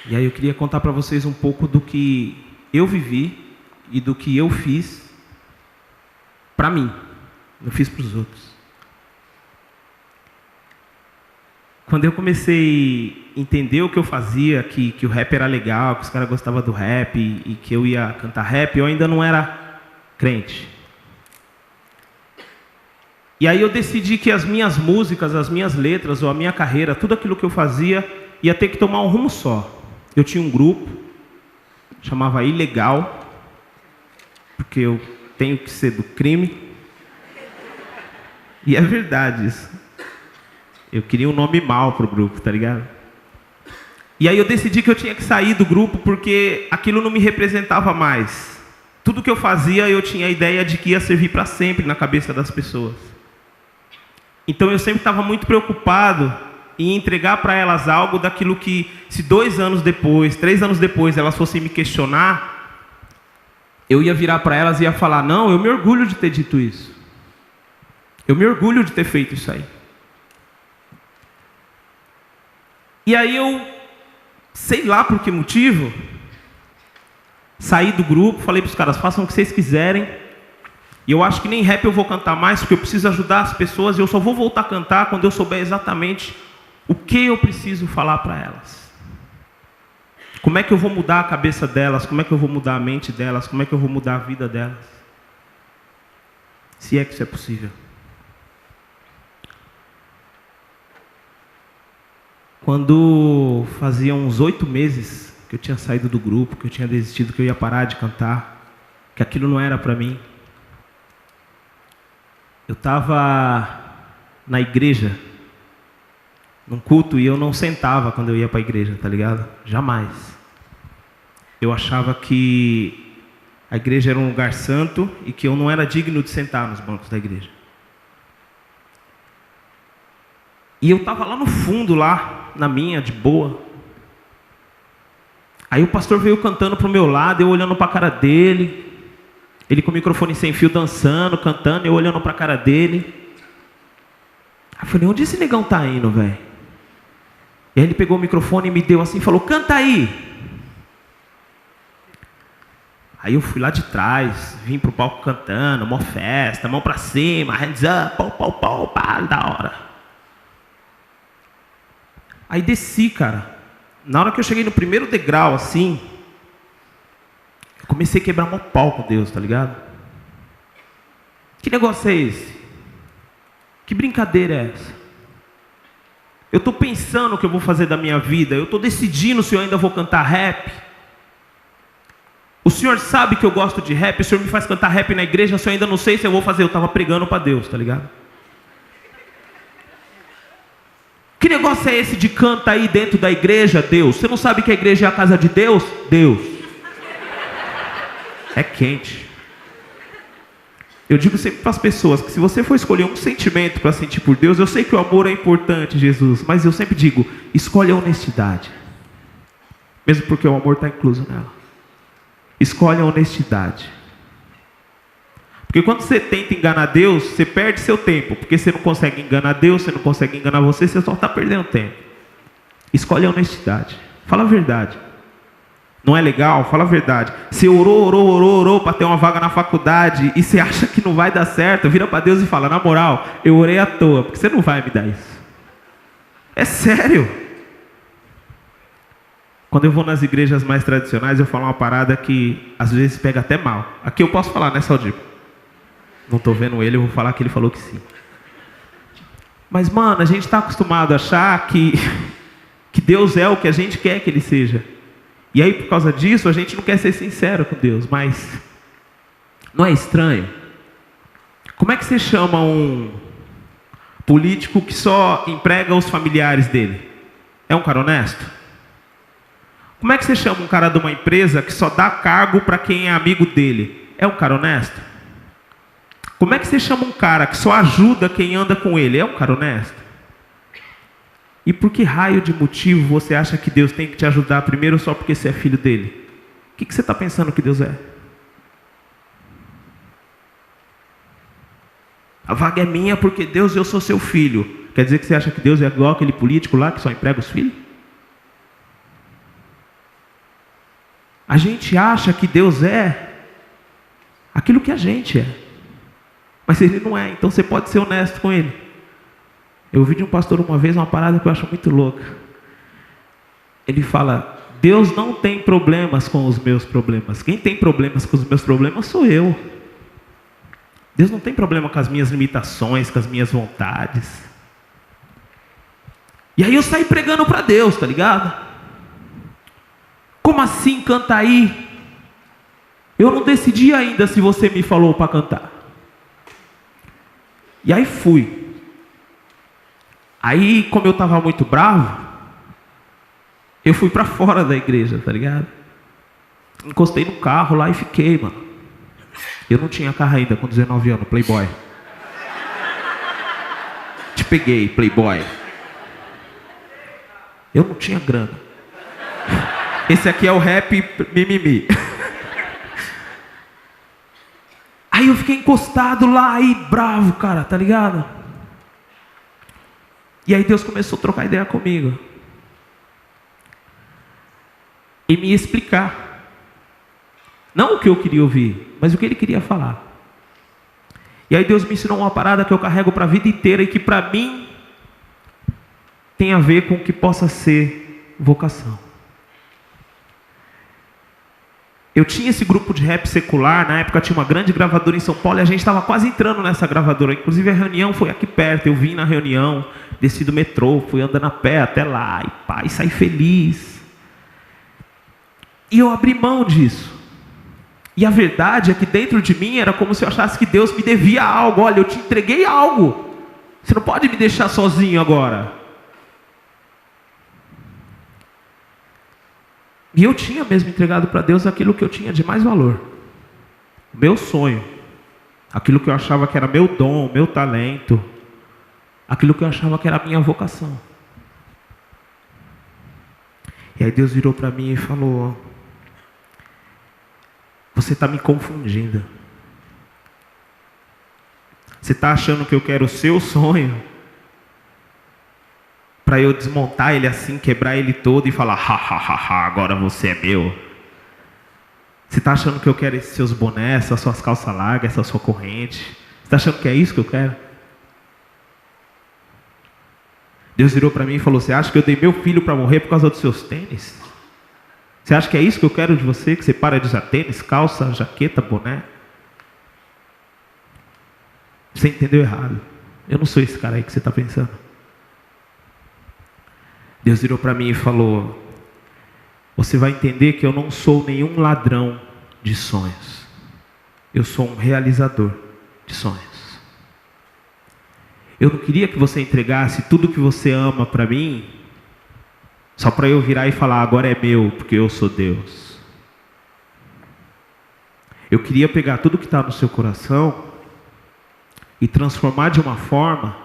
E aí eu queria contar para vocês um pouco do que eu vivi e do que eu fiz para mim, não fiz para os outros. Quando eu comecei a entender o que eu fazia, que o rap era legal, que os caras gostavam do rap e que eu ia cantar rap, eu ainda não era crente. E aí eu decidi que as minhas músicas, as minhas letras ou a minha carreira, tudo aquilo que eu fazia, ia ter que tomar um rumo só. Eu tinha um grupo, chamava Ilegal, porque eu tenho que ser do crime. E é verdade isso. Eu queria um nome mau pro grupo, tá ligado? E aí eu decidi que eu tinha que sair do grupo porque aquilo não me representava mais. Tudo que eu fazia, eu tinha a ideia de que ia servir para sempre na cabeça das pessoas. Então eu sempre estava muito preocupado em entregar para elas algo daquilo que, se 2 anos depois, 3 anos depois, elas fossem me questionar, eu ia virar para elas e ia falar, não, eu me orgulho de ter dito isso. Eu me orgulho de ter feito isso aí. E aí eu, sei lá por que motivo, saí do grupo, falei para os caras, façam o que vocês quiserem. E eu acho que nem rap eu vou cantar mais, porque eu preciso ajudar as pessoas, e eu só vou voltar a cantar quando eu souber exatamente o que eu preciso falar para elas. Como é que eu vou mudar a cabeça delas, como é que eu vou mudar a mente delas, como é que eu vou mudar a vida delas. Se é que isso é possível. Quando fazia uns 8 meses que eu tinha saído do grupo, que eu tinha desistido, que eu ia parar de cantar, que aquilo não era para mim, eu estava na igreja, num culto, e eu não sentava quando eu ia para a igreja, tá ligado? Jamais. Eu achava que a igreja era um lugar santo e que eu não era digno de sentar nos bancos da igreja. E eu estava lá no fundo, lá na minha, de boa. Aí o pastor veio cantando pro meu lado, eu olhando para a cara dele. Ele com o microfone sem fio dançando, cantando, eu olhando para a cara dele. Aí eu falei, onde esse negão tá indo, velho? E aí ele pegou o microfone e me deu assim e falou, canta aí. Aí eu fui lá de trás, vim pro palco cantando, mó festa, mão pra cima, hands up, pau, pá, da hora. Aí desci, cara. Na hora que eu cheguei no primeiro degrau, assim, eu comecei a quebrar mó pau com Deus, tá ligado? Que negócio é esse? Que brincadeira é essa? Eu tô pensando o que eu vou fazer da minha vida, eu tô decidindo se eu ainda vou cantar rap. O senhor sabe que eu gosto de rap, o senhor me faz cantar rap na igreja, se eu ainda não sei se eu vou fazer, eu tava pregando para Deus, tá ligado? Que negócio é esse de canta aí dentro da igreja, Deus? Você não sabe que a igreja é a casa de Deus? Deus. É quente. Eu digo sempre para as pessoas que se você for escolher um sentimento para sentir por Deus, eu sei que o amor é importante, Jesus, mas eu sempre digo, escolhe a honestidade. Mesmo porque o amor está incluso nela. Escolhe a honestidade. Porque quando você tenta enganar Deus, você perde seu tempo. Porque você não consegue enganar Deus, você não consegue enganar você, você só está perdendo tempo. Escolhe a honestidade. Fala a verdade. Não é legal? Fala a verdade. Você orou para ter uma vaga na faculdade e você acha que não vai dar certo, vira para Deus e fala, na moral, eu orei à toa, porque você não vai me dar isso. É sério. Quando eu vou nas igrejas mais tradicionais, eu falo uma parada que às vezes pega até mal. Aqui eu posso falar, né, Saldipo? Não estou vendo ele, eu vou falar que ele falou que sim. Mas, mano, a gente está acostumado a achar que Deus é o que a gente quer que Ele seja. E aí, por causa disso, a gente não quer ser sincero com Deus. Mas não é estranho? Como é que você chama um político que só emprega os familiares dele? É um cara honesto? Como é que você chama um cara de uma empresa que só dá cargo para quem é amigo dele? É um cara honesto? Como é que você chama um cara que só ajuda quem anda com ele? É um cara honesto? E por que raio de motivo você acha que Deus tem que te ajudar primeiro só porque você é filho dele? O que você está pensando que Deus é? A vaga é minha porque Deus, eu sou seu filho. Quer dizer que você acha que Deus é igual aquele político lá que só emprega os filhos? A gente acha que Deus é aquilo que a gente é. Mas Ele não é, então você pode ser honesto com Ele. Eu ouvi de um pastor uma vez uma parada que eu acho muito louca. Ele fala, Deus não tem problemas com os meus problemas. Quem tem problemas com os meus problemas sou eu. Deus não tem problema com as minhas limitações, com as minhas vontades. E aí eu saí pregando para Deus, tá ligado? Como assim canta aí? Eu não decidi ainda se você me falou para cantar. E aí fui. Aí, como eu estava muito bravo, eu fui para fora da igreja, tá ligado? Encostei no carro lá e fiquei, mano. Eu não tinha carro ainda com 19 anos, playboy. Te peguei, playboy. Eu não tinha grana. Esse aqui é o rap mimimi. Aí eu fiquei encostado lá, aí bravo, cara, tá ligado? E aí Deus começou a trocar ideia comigo. E me explicar. Não o que eu queria ouvir, mas o que Ele queria falar. E aí Deus me ensinou uma parada que eu carrego para a vida inteira e que para mim tem a ver com o que possa ser vocação. Eu tinha esse grupo de rap secular, na época tinha uma grande gravadora em São Paulo e a gente estava quase entrando nessa gravadora. Inclusive a reunião foi aqui perto, eu vim na reunião, desci do metrô, fui andando a pé até lá, e pá, e saí feliz. E eu abri mão disso. E a verdade é que dentro de mim era como se eu achasse que Deus me devia algo. Olha, eu te entreguei algo, você não pode me deixar sozinho agora. E eu tinha mesmo entregado para Deus aquilo que eu tinha de mais valor. o meu sonho, aquilo que eu achava que era meu dom, meu talento, aquilo que eu achava que era a minha vocação. E aí Deus virou para mim e falou: você está me confundindo. Você está achando que eu quero o seu sonho para eu desmontar ele assim, quebrar ele todo e falar, ha, ha, ha, ha, agora você é meu. Você está achando que eu quero esses seus bonés, essas suas calças largas, essa sua corrente? Você está achando que é isso que eu quero? Deus virou para mim e falou: você acha que eu dei meu filho para morrer por causa dos seus tênis? Você acha que é isso que eu quero de você? Que você para de usar tênis, calça, jaqueta, boné? Você entendeu errado. Eu não sou esse cara aí que você está pensando. Deus virou para mim e falou: você vai entender que eu não sou nenhum ladrão de sonhos. Eu sou um realizador de sonhos. Eu não queria que você entregasse tudo que você ama para mim, só para eu virar e falar, agora é meu, porque eu sou Deus. Eu queria pegar tudo que está no seu coração e transformar de uma forma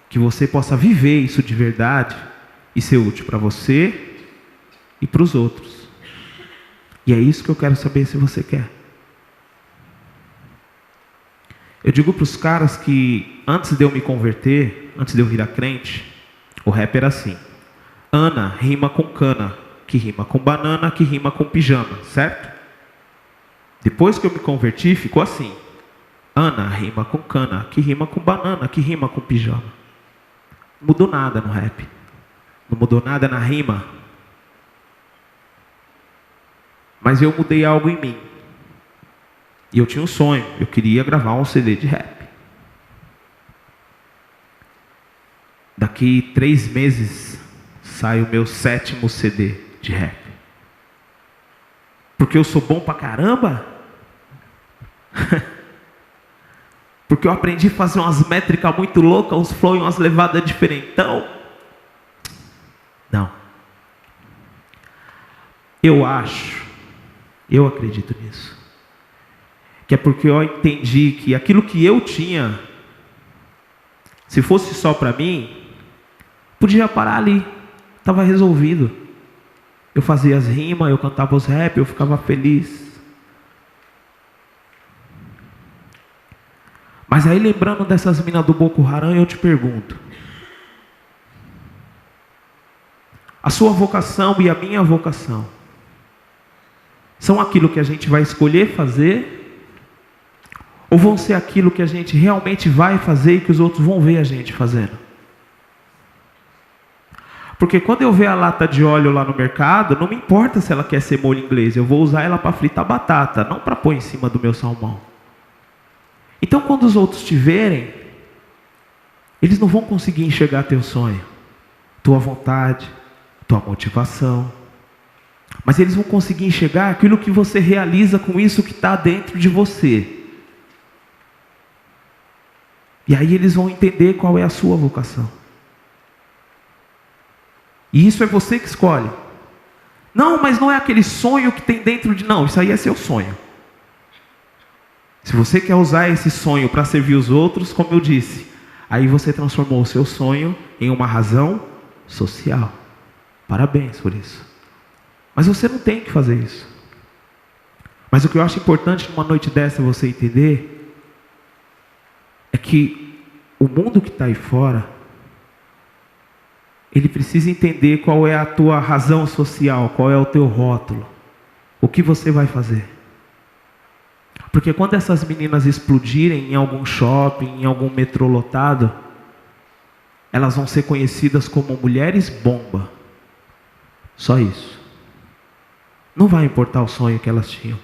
que você possa viver isso de verdade e ser útil para você e para os outros. E é isso que eu quero saber se você quer. Eu digo para os caras que antes de eu me converter, antes de eu virar crente, o rap era assim: Ana rima com cana, que rima com banana, que rima com pijama, certo? Depois que eu me converti, ficou assim: Ana rima com cana, que rima com banana, que rima com pijama. Não mudou nada no rap. Não mudou nada na rima. Mas eu mudei algo em mim. E eu tinha um sonho. Eu queria gravar um CD de rap. Daqui 3 meses sai o meu 7º CD de rap. Porque eu sou bom pra caramba? Porque eu aprendi a fazer umas métricas muito loucas, uns flow e umas levadas diferentão? Não. Eu acredito nisso. Que é porque eu entendi que aquilo que eu tinha, se fosse só para mim, podia parar ali. Estava resolvido. Eu fazia as rimas, eu cantava os rap, eu ficava feliz. Mas aí, lembrando dessas minas do Boko Haram, eu te pergunto: a sua vocação e a minha vocação são aquilo que a gente vai escolher fazer? Ou vão ser aquilo que a gente realmente vai fazer e que os outros vão ver a gente fazendo? Porque quando eu ver a lata de óleo lá no mercado, não me importa se ela quer ser molho inglês, eu vou usar ela para fritar batata, não para pôr em cima do meu salmão. Então quando os outros te verem, eles não vão conseguir enxergar teu sonho, tua vontade, tua motivação. Mas eles vão conseguir enxergar aquilo que você realiza com isso que está dentro de você. E aí eles vão entender qual é a sua vocação. E isso é você que escolhe. Não, mas não é aquele sonho que tem dentro de... Não, isso aí é seu sonho. Se você quer usar esse sonho para servir os outros, como eu disse, aí você transformou o seu sonho em uma razão social. Parabéns por isso. Mas você não tem que fazer isso. Mas o que eu acho importante numa noite dessa você entender é que o mundo que está aí fora, ele precisa entender qual é a tua razão social, qual é o teu rótulo, o que você vai fazer. Porque quando essas meninas explodirem em algum shopping, em algum metrô lotado, elas vão ser conhecidas como mulheres bomba. Só isso. Não vai importar o sonho que elas tinham.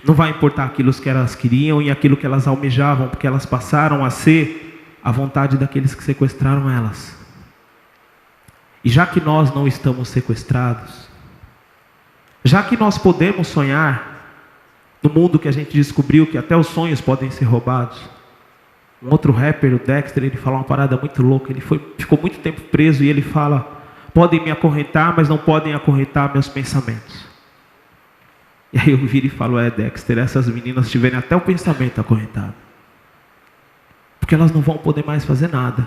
Não vai importar aquilo que elas queriam e aquilo que elas almejavam, porque elas passaram a ser a vontade daqueles que sequestraram elas. E já que nós não estamos sequestrados, já que nós podemos sonhar no mundo que a gente descobriu que até os sonhos podem ser roubados. Um outro rapper, o Dexter, ele fala uma parada muito louca. Ele ficou muito tempo preso e ele fala: podem me acorrentar, mas não podem acorrentar meus pensamentos. E aí eu viro e falo, Dexter, essas meninas tiverem até o pensamento acorrentado. Porque elas não vão poder mais fazer nada.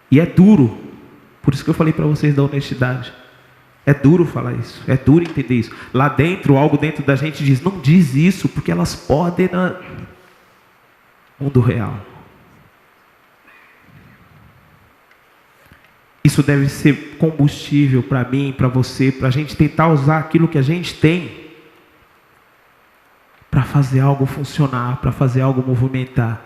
E é duro. Por isso que eu falei para vocês da honestidade. É duro falar isso. É duro entender isso. Lá dentro, algo dentro da gente diz, não diz isso, porque elas podem no mundo real. Isso deve ser combustível para mim, para você, para a gente tentar usar aquilo que a gente tem para fazer algo funcionar, para fazer algo movimentar.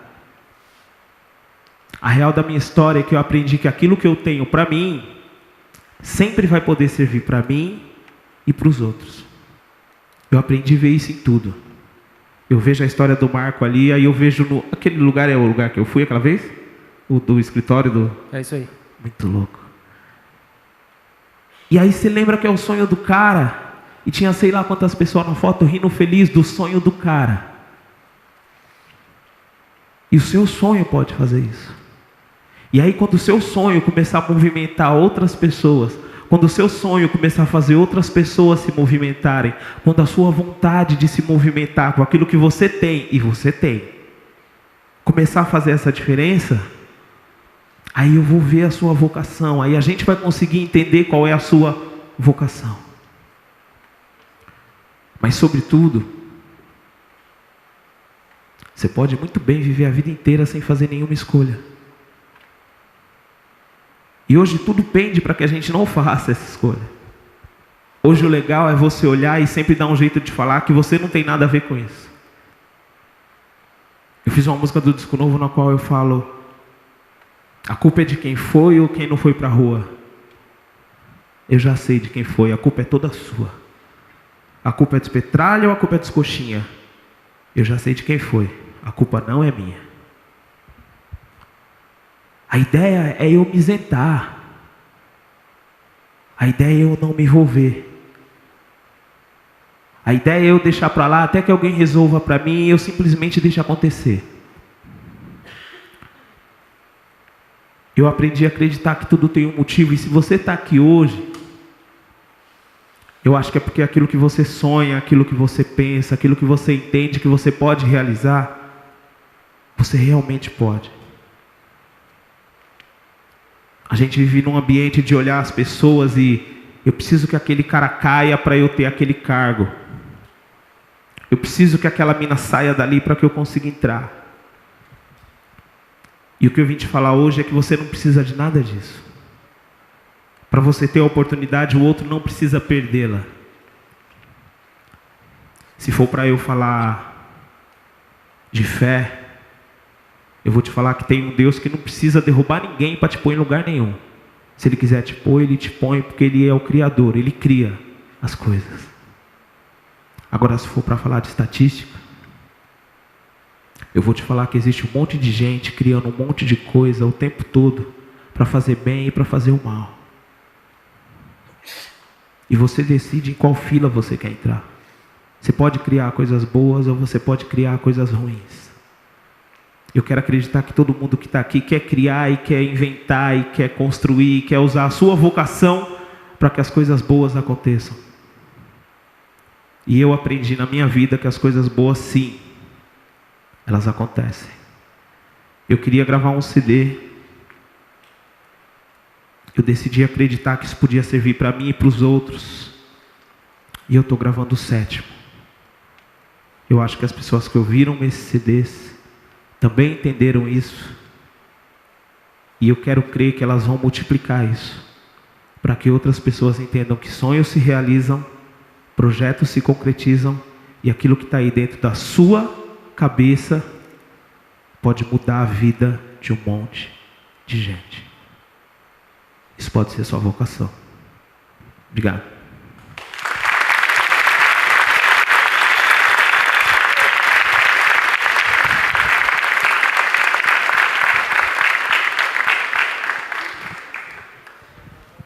A real da minha história é que eu aprendi que aquilo que eu tenho para mim sempre vai poder servir para mim e para os outros. Eu aprendi a ver isso em tudo. Eu vejo a história do Marco ali, aí eu vejo aquele lugar é o lugar que eu fui aquela vez? O do escritório do... É isso aí. Muito louco. E aí você lembra que é o sonho do cara, e tinha sei lá quantas pessoas na foto rindo feliz do sonho do cara. E o seu sonho pode fazer isso. E aí quando o seu sonho começar a movimentar outras pessoas, quando o seu sonho começar a fazer outras pessoas se movimentarem, quando a sua vontade de se movimentar com aquilo que você tem, e você tem, começar a fazer essa diferença, aí eu vou ver a sua vocação, aí a gente vai conseguir entender qual é a sua vocação. Mas sobretudo, você pode muito bem viver a vida inteira sem fazer nenhuma escolha. E hoje tudo pende para que a gente não faça essa escolha. Hoje o legal é você olhar e sempre dar um jeito de falar que você não tem nada a ver com isso. Eu fiz uma música do disco novo na qual eu falo: a culpa é de quem foi ou quem não foi para a rua. Eu já sei de quem foi, a culpa é toda sua. A culpa é dos Petralha ou a culpa é dos Coxinha? Eu já sei de quem foi, a culpa não é minha. A ideia é eu me isentar. A ideia é eu não me envolver. A ideia é eu deixar para lá até que alguém resolva para mim e eu simplesmente deixo acontecer. Eu aprendi a acreditar que tudo tem um motivo, e se você está aqui hoje, eu acho que é porque aquilo que você sonha, aquilo que você pensa, aquilo que você entende que você pode realizar, você realmente pode. A gente vive num ambiente de olhar as pessoas e eu preciso que aquele cara caia para eu ter aquele cargo. Eu preciso que aquela mina saia dali para que eu consiga entrar. E o que eu vim te falar hoje é que você não precisa de nada disso. Para você ter a oportunidade, o outro não precisa perdê-la. Se for para eu falar de fé, eu vou te falar que tem um Deus que não precisa derrubar ninguém para te pôr em lugar nenhum. Se Ele quiser te pôr, Ele te põe, porque Ele é o Criador, Ele cria as coisas. Agora, se for para falar de estatística, eu vou te falar que existe um monte de gente criando um monte de coisa o tempo todo para fazer bem e para fazer o mal. E você decide em qual fila você quer entrar. Você pode criar coisas boas ou você pode criar coisas ruins. Eu quero acreditar que todo mundo que está aqui quer criar e quer inventar e quer construir, e quer usar a sua vocação para que as coisas boas aconteçam. E eu aprendi na minha vida que as coisas boas, sim, elas acontecem. Eu queria gravar um CD. Eu decidi acreditar que isso podia servir para mim e para os outros. E eu estou gravando o 7º. Eu acho que as pessoas que ouviram esses CDs também entenderam isso. E eu quero crer que elas vão multiplicar isso, para que outras pessoas entendam que sonhos se realizam, projetos se concretizam, e aquilo que está aí dentro da sua cabeça pode mudar a vida de um monte de gente. Isso pode ser sua vocação. Obrigado.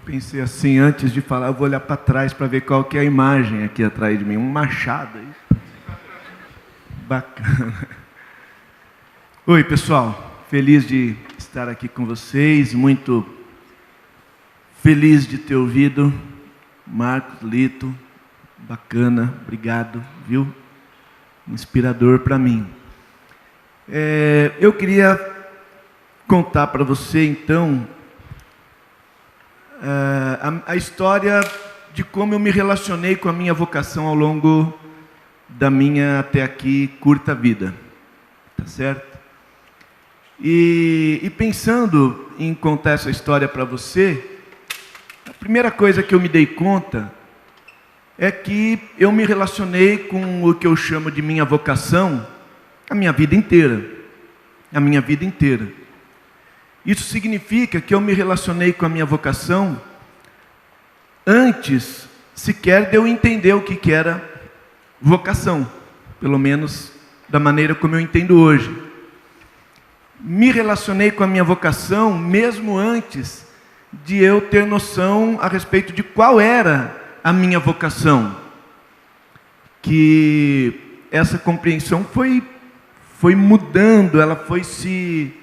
Pensei assim, antes de falar, eu vou olhar para trás para ver qual que é a imagem aqui atrás de mim. Um machado aí. Bacana. Oi, pessoal. Feliz de estar aqui com vocês. Muito feliz de ter ouvido Marcos, Lito. Bacana, obrigado, viu? Inspirador para mim. Eu queria contar para você, então, a história de como eu me relacionei com a minha vocação ao longo da minha, até aqui, curta vida. Tá certo? E pensando em contar essa história para você, a primeira coisa que eu me dei conta é que eu me relacionei com o que eu chamo de minha vocação a minha vida inteira. A minha vida inteira. Isso significa que eu me relacionei com a minha vocação antes sequer de eu entender o que era vocação, pelo menos da maneira como eu entendo hoje. Me relacionei com a minha vocação mesmo antes de eu ter noção a respeito de qual era a minha vocação. Que essa compreensão foi mudando, ela foi se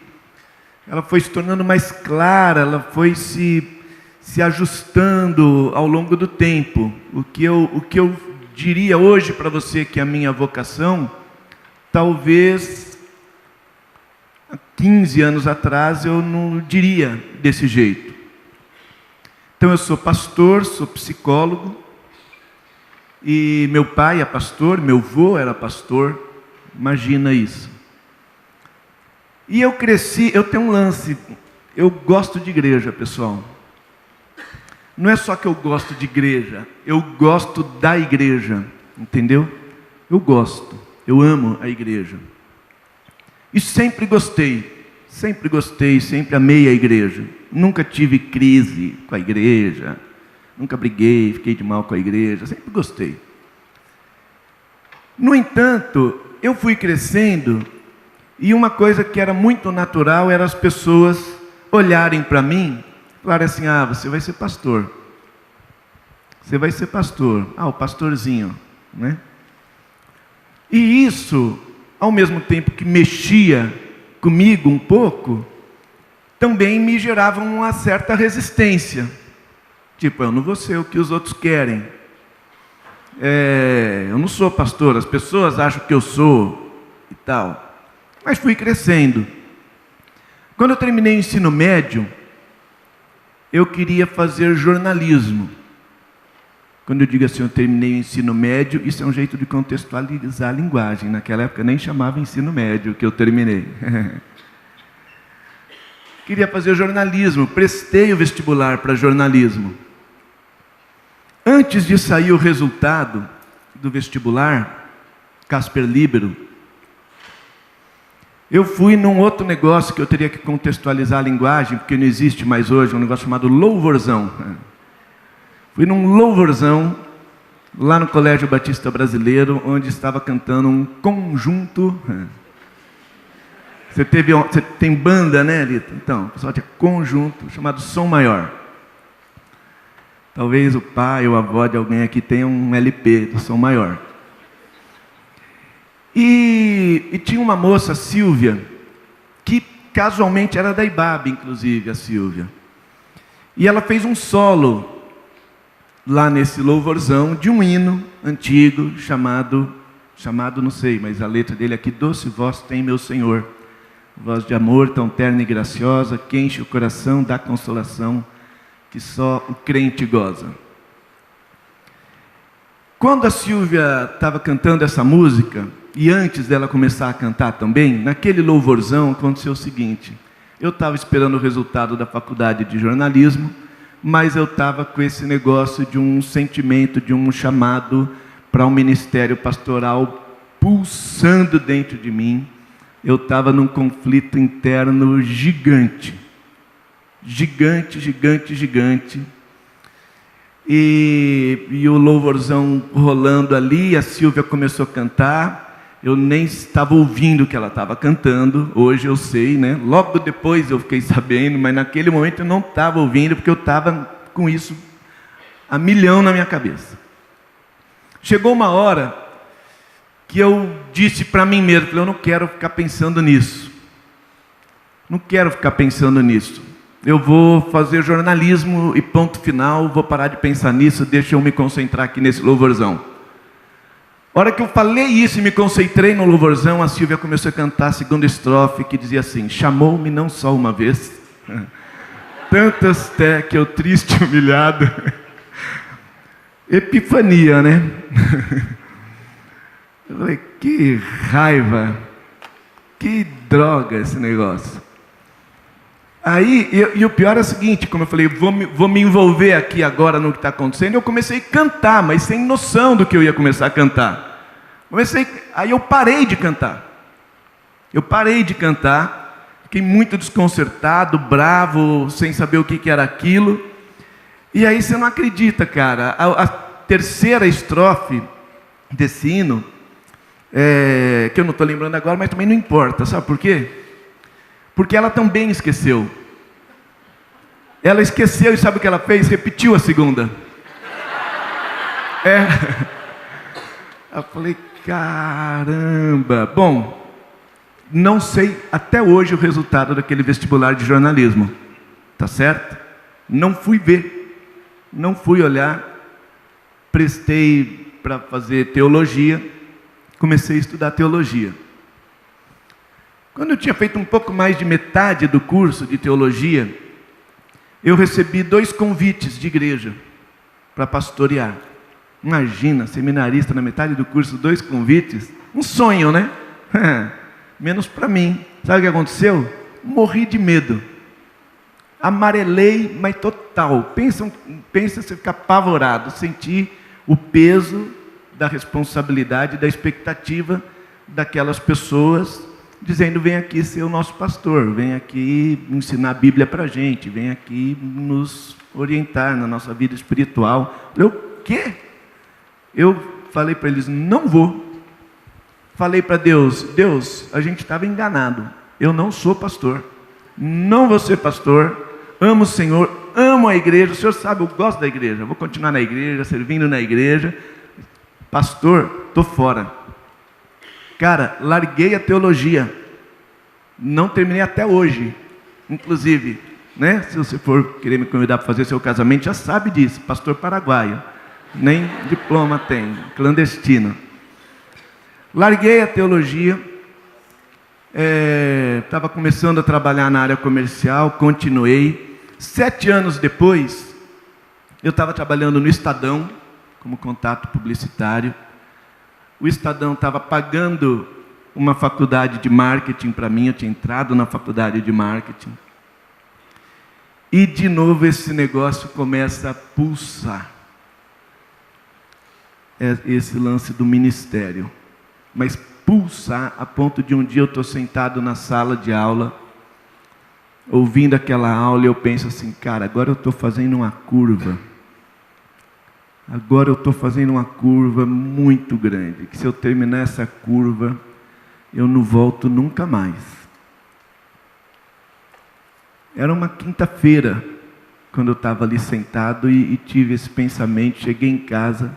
tornando mais clara, ela foi se ajustando ao longo do tempo. O que eu diria hoje para você que é a minha vocação, talvez há 15 anos atrás eu não diria desse jeito. Então eu sou pastor, sou psicólogo, e meu pai é pastor, meu avô era pastor, imagina isso. E eu cresci, eu tenho um lance, eu gosto de igreja, pessoal. Não é só que eu gosto de igreja, eu gosto da igreja, entendeu? Eu gosto, eu amo a igreja. E sempre gostei, sempre amei a igreja. Nunca tive crise com a igreja, nunca briguei, fiquei de mal com a igreja, sempre gostei. No entanto, eu fui crescendo e uma coisa que era muito natural era as pessoas olharem para mim e falarem assim: ah, você vai ser pastor. Você vai ser pastor. Ah, o pastorzinho, né? E isso, ao mesmo tempo que mexia comigo um pouco, também me gerava uma certa resistência. Tipo, eu não vou ser o que os outros querem. Eu não sou pastor, as pessoas acham que eu sou e tal. Mas fui crescendo. Quando eu terminei o ensino médio, eu queria fazer jornalismo. Quando eu digo assim, eu terminei o ensino médio, isso é um jeito de contextualizar a linguagem. Naquela época nem chamava ensino médio que eu terminei. Queria fazer jornalismo, prestei o vestibular para jornalismo. Antes de sair o resultado do vestibular, Casper Libero, eu fui num outro negócio que eu teria que contextualizar a linguagem, porque não existe mais hoje, um negócio chamado louvorzão. Fui num louvorzão, lá no Colégio Batista Brasileiro, onde estava cantando um conjunto. Você tem banda, né, Lita? Então, o pessoal tinha conjunto, chamado Som Maior. Talvez o pai ou a avó de alguém aqui tenha um LP do Som Maior. E tinha uma moça, a Silvia, que casualmente era da IBAB, inclusive, a Silvia. E ela fez um solo lá nesse louvorzão de um hino antigo chamado não sei, mas a letra dele aqui: doce voz tem meu Senhor, voz de amor tão terna e graciosa, que enche o coração da consolação que só o crente goza. Quando a Silvia estava cantando essa música, e antes dela começar a cantar também, naquele louvorzão aconteceu o seguinte: eu estava esperando o resultado da faculdade de jornalismo, mas eu estava com esse negócio de um sentimento, de um chamado para um ministério pastoral pulsando dentro de mim. Eu estava num conflito interno gigante. Gigante, gigante, gigante. E o louvorzão rolando ali, a Silvia começou a cantar. Eu nem estava ouvindo o que ela estava cantando, hoje eu sei, né? Logo depois eu fiquei sabendo, mas naquele momento eu não estava ouvindo, porque eu estava com isso a milhão na minha cabeça. Chegou uma hora que eu disse para mim mesmo: eu não quero ficar pensando nisso. Não quero ficar pensando nisso. eu vou fazer jornalismo e ponto final, vou parar de pensar nisso, deixa eu me concentrar aqui nesse louvorzão. A hora que eu falei isso e me concentrei no louvorzão, a Silvia começou a cantar a segunda estrofe, que dizia assim: chamou-me não só uma vez, tantas até que eu triste e humilhado. Epifania, né? Eu falei, que raiva, que droga esse negócio. Aí, e o pior é o seguinte, como eu falei, vou me envolver aqui agora no que está acontecendo, eu comecei a cantar, mas sem noção do que eu ia começar a cantar. Aí eu parei de cantar. Fiquei muito desconcertado, bravo, sem saber o que era aquilo. E aí você não acredita, cara, a terceira estrofe desse hino, que eu não estou lembrando agora, mas também não importa, sabe por quê? Porque ela também esqueceu. Ela esqueceu e sabe o que ela fez? Repetiu a segunda. Eu falei, caramba. Bom, não sei até hoje o resultado daquele vestibular de jornalismo. Tá certo? Não fui ver. Não fui olhar. Prestei para fazer teologia. Comecei a estudar teologia. Quando eu tinha feito um pouco mais de metade do curso de teologia, eu recebi 2 convites de igreja para pastorear. Imagina, seminarista na metade do curso, 2 convites. Um sonho, né? Menos para mim. Sabe o que aconteceu? Morri de medo. Amarelei, mas total. Pensa você ficar apavorado, sentir o peso da responsabilidade, da expectativa daquelas pessoas, dizendo, vem aqui ser o nosso pastor, vem aqui ensinar a Bíblia para a gente, vem aqui nos orientar na nossa vida espiritual. Eu, o quê? Eu falei para eles, não vou. Falei para Deus, Deus, a gente estava enganado, eu não sou pastor, não vou ser pastor, amo o Senhor, amo a igreja, o Senhor sabe, eu gosto da igreja, vou continuar na igreja, servindo na igreja, pastor, estou fora. Cara, larguei a teologia, não terminei até hoje, inclusive, né? Se você for querer me convidar para fazer seu casamento, já sabe disso, pastor paraguaio, nem diploma tem, clandestino. Larguei a teologia, estava começando a trabalhar na área comercial, continuei. 7 anos depois, eu estava trabalhando no Estadão, como contato publicitário. O Estadão estava pagando uma faculdade de marketing para mim, eu tinha entrado na faculdade de marketing. E de novo esse negócio começa a pulsar. Esse lance do ministério. Mas pulsar a ponto de um dia eu estou sentado na sala de aula, ouvindo aquela aula e eu penso assim, cara, agora eu estou fazendo uma curva. Agora eu estou fazendo uma curva muito grande, que se eu terminar essa curva, eu não volto nunca mais. Era uma quinta-feira, quando eu estava ali sentado e tive esse pensamento, cheguei em casa,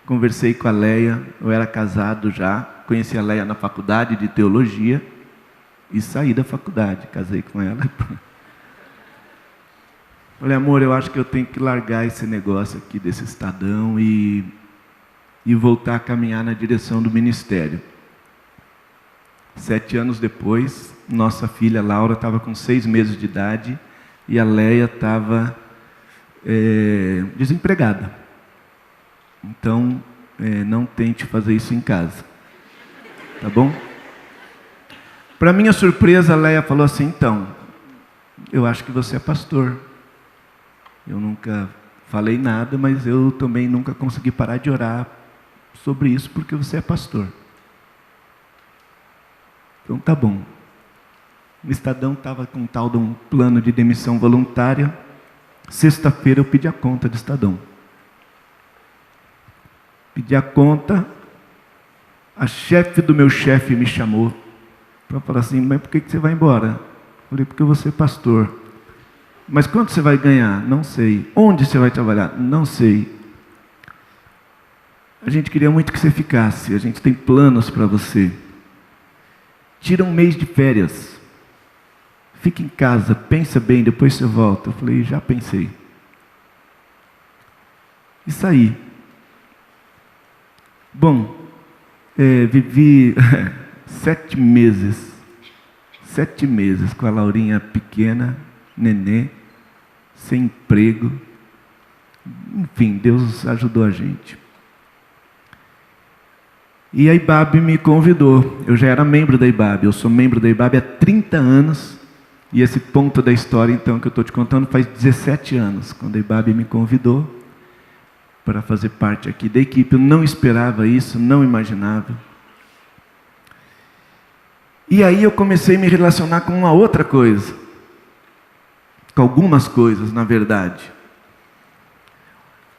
conversei com a Leia, eu era casado já, conheci a Leia na faculdade de teologia e saí da faculdade, casei com ela. Falei, amor, eu acho que eu tenho que largar esse negócio aqui desse Estadão e voltar a caminhar na direção do ministério. 7 anos depois, nossa filha Laura estava com 6 meses de idade e a Leia estava desempregada. Então, não tente fazer isso em casa. Tá bom? Para minha surpresa, a Leia falou assim, então, eu acho que você é pastor. Eu nunca falei nada, mas eu também nunca consegui parar de orar sobre isso, porque você é pastor. Então tá bom. O Estadão estava com um tal de um plano de demissão voluntária. Sexta-feira eu pedi a conta do Estadão. Pedi a conta, a chefe do meu chefe me chamou para falar assim, mas por que você vai embora? Eu falei, porque eu vou ser pastor. Mas quanto você vai ganhar? Não sei. Onde você vai trabalhar? Não sei. A gente queria muito que você ficasse. A gente tem planos para você. Tira um mês de férias. fica em casa, pensa bem, depois você volta. Eu falei, já pensei. E saí. Bom, vivi 7 meses. 7 meses com a Laurinha pequena, nenê, sem emprego. Enfim, Deus ajudou a gente. E a IBAB me convidou. Eu já era membro da IBAB. Eu sou membro da IBAB há 30 anos. E esse ponto da história, então, que eu estou te contando, faz 17 anos, quando a IBAB me convidou para fazer parte aqui da equipe. Eu não esperava isso, não imaginava. E aí eu comecei a me relacionar com uma outra coisa. Com algumas coisas, na verdade.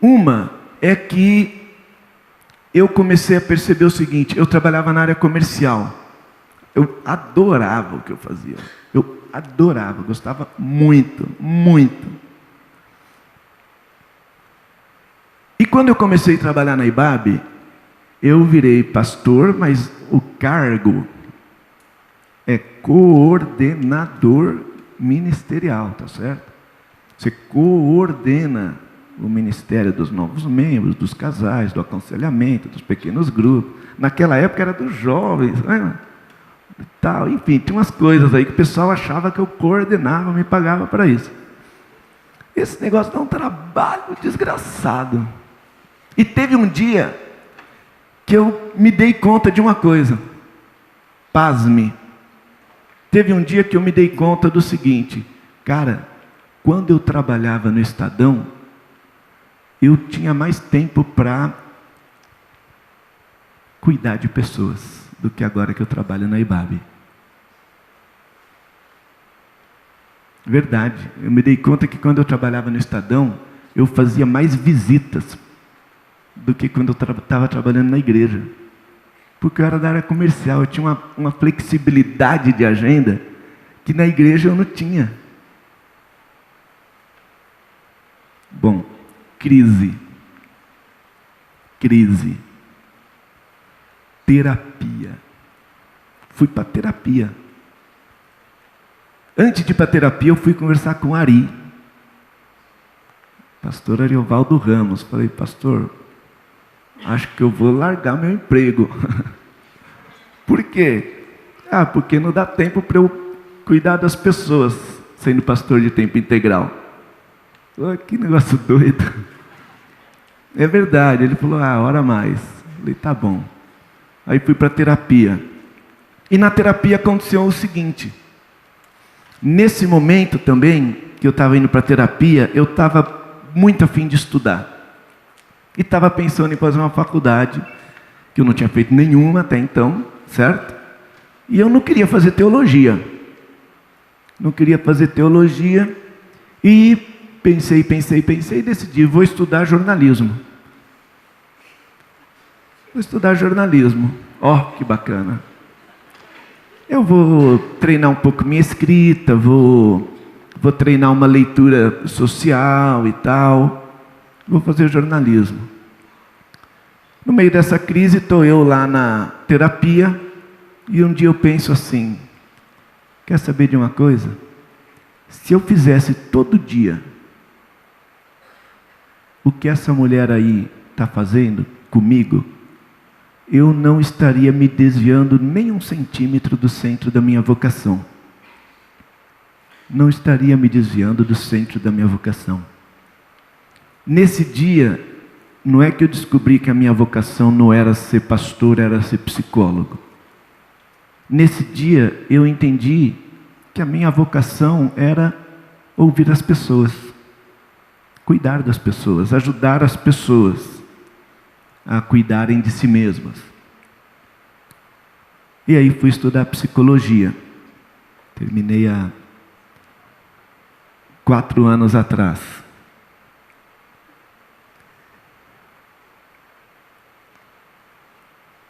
Uma é que eu comecei a perceber o seguinte: eu trabalhava na área comercial. Eu adorava o que eu fazia. Eu adorava, gostava muito, muito. E quando eu comecei a trabalhar na IBAB, eu virei pastor, mas o cargo é coordenador ministerial, tá certo? Você coordena o ministério dos novos membros, dos casais, do aconselhamento, dos pequenos grupos. Naquela época era dos jovens, né? Tal, enfim, tinha umas coisas aí que o pessoal achava que eu coordenava, me pagava para isso. Esse negócio dá um trabalho desgraçado. E teve um dia que eu me dei conta de uma coisa. Pasme. Teve um dia que eu me dei conta do seguinte: cara, quando eu trabalhava no Estadão, eu tinha mais tempo para cuidar de pessoas do que agora que eu trabalho na IBAB. Verdade. Eu me dei conta que quando eu trabalhava no Estadão, eu fazia mais visitas do que quando eu estava trabalhando na igreja. Porque eu era da área comercial, eu tinha uma flexibilidade de agenda que na igreja eu não tinha. Bom, crise. Terapia. Fui para terapia. Antes de ir para terapia, eu fui conversar com Ari. Pastor Ariovaldo Ramos. Falei, pastor, acho que eu vou largar meu emprego. Por quê? Porque não dá tempo para eu cuidar das pessoas, sendo pastor de tempo integral. Que negócio doido. É verdade. Ele falou, hora mais. Falei, tá bom. Aí fui para terapia. E na terapia aconteceu o seguinte. Nesse momento também, que eu estava indo para terapia, eu estava muito afim de estudar. E estava pensando em fazer uma faculdade, que eu não tinha feito nenhuma até então, certo? E eu não queria fazer teologia. Não queria fazer teologia. E pensei e decidi, vou estudar jornalismo. Vou estudar jornalismo. Que bacana. Eu vou treinar um pouco minha escrita, vou treinar uma leitura social e tal. Vou fazer jornalismo. No meio dessa crise, estou eu lá na terapia, e um dia eu penso assim, quer saber de uma coisa? Se eu fizesse todo dia o que essa mulher aí está fazendo comigo, eu não estaria me desviando nem 1 centímetro do centro da minha vocação. Não estaria me desviando do centro da minha vocação. Nesse dia, não é que eu descobri que a minha vocação não era ser pastor, era ser psicólogo. Nesse dia, eu entendi que a minha vocação era ouvir as pessoas, cuidar das pessoas, ajudar as pessoas a cuidarem de si mesmas. E aí fui estudar psicologia. Terminei há 4 anos atrás.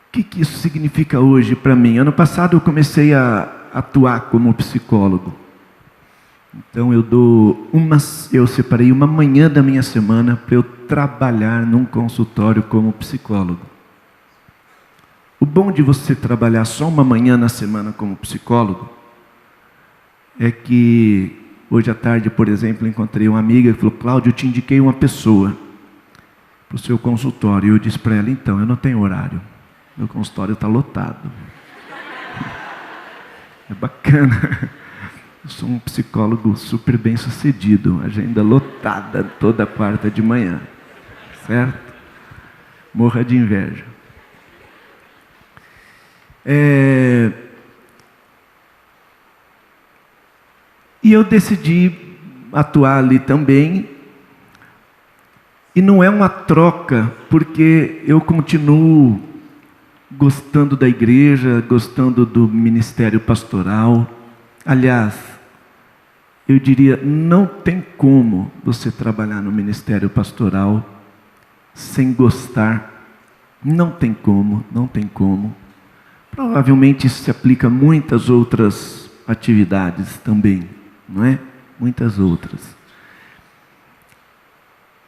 O que isso significa hoje para mim? Ano passado eu comecei a atuar como psicólogo. Então eu separei uma manhã da minha semana para eu trabalhar num consultório como psicólogo. O bom de você trabalhar só uma manhã na semana como psicólogo é que hoje à tarde, por exemplo, encontrei uma amiga que falou: Cláudio, eu te indiquei uma pessoa para o seu consultório. E eu disse para ela: então, eu não tenho horário, meu consultório está lotado. É bacana. Eu sou um psicólogo super bem sucedido, agenda lotada toda quarta de manhã, certo? Morra de inveja. E eu decidi atuar ali também. E não é uma troca, porque eu continuo gostando da igreja, gostando do ministério pastoral. Aliás, eu diria, não tem como você trabalhar no ministério pastoral sem gostar. Não tem como, não tem como. Provavelmente isso se aplica a muitas outras atividades também, não é? Muitas outras.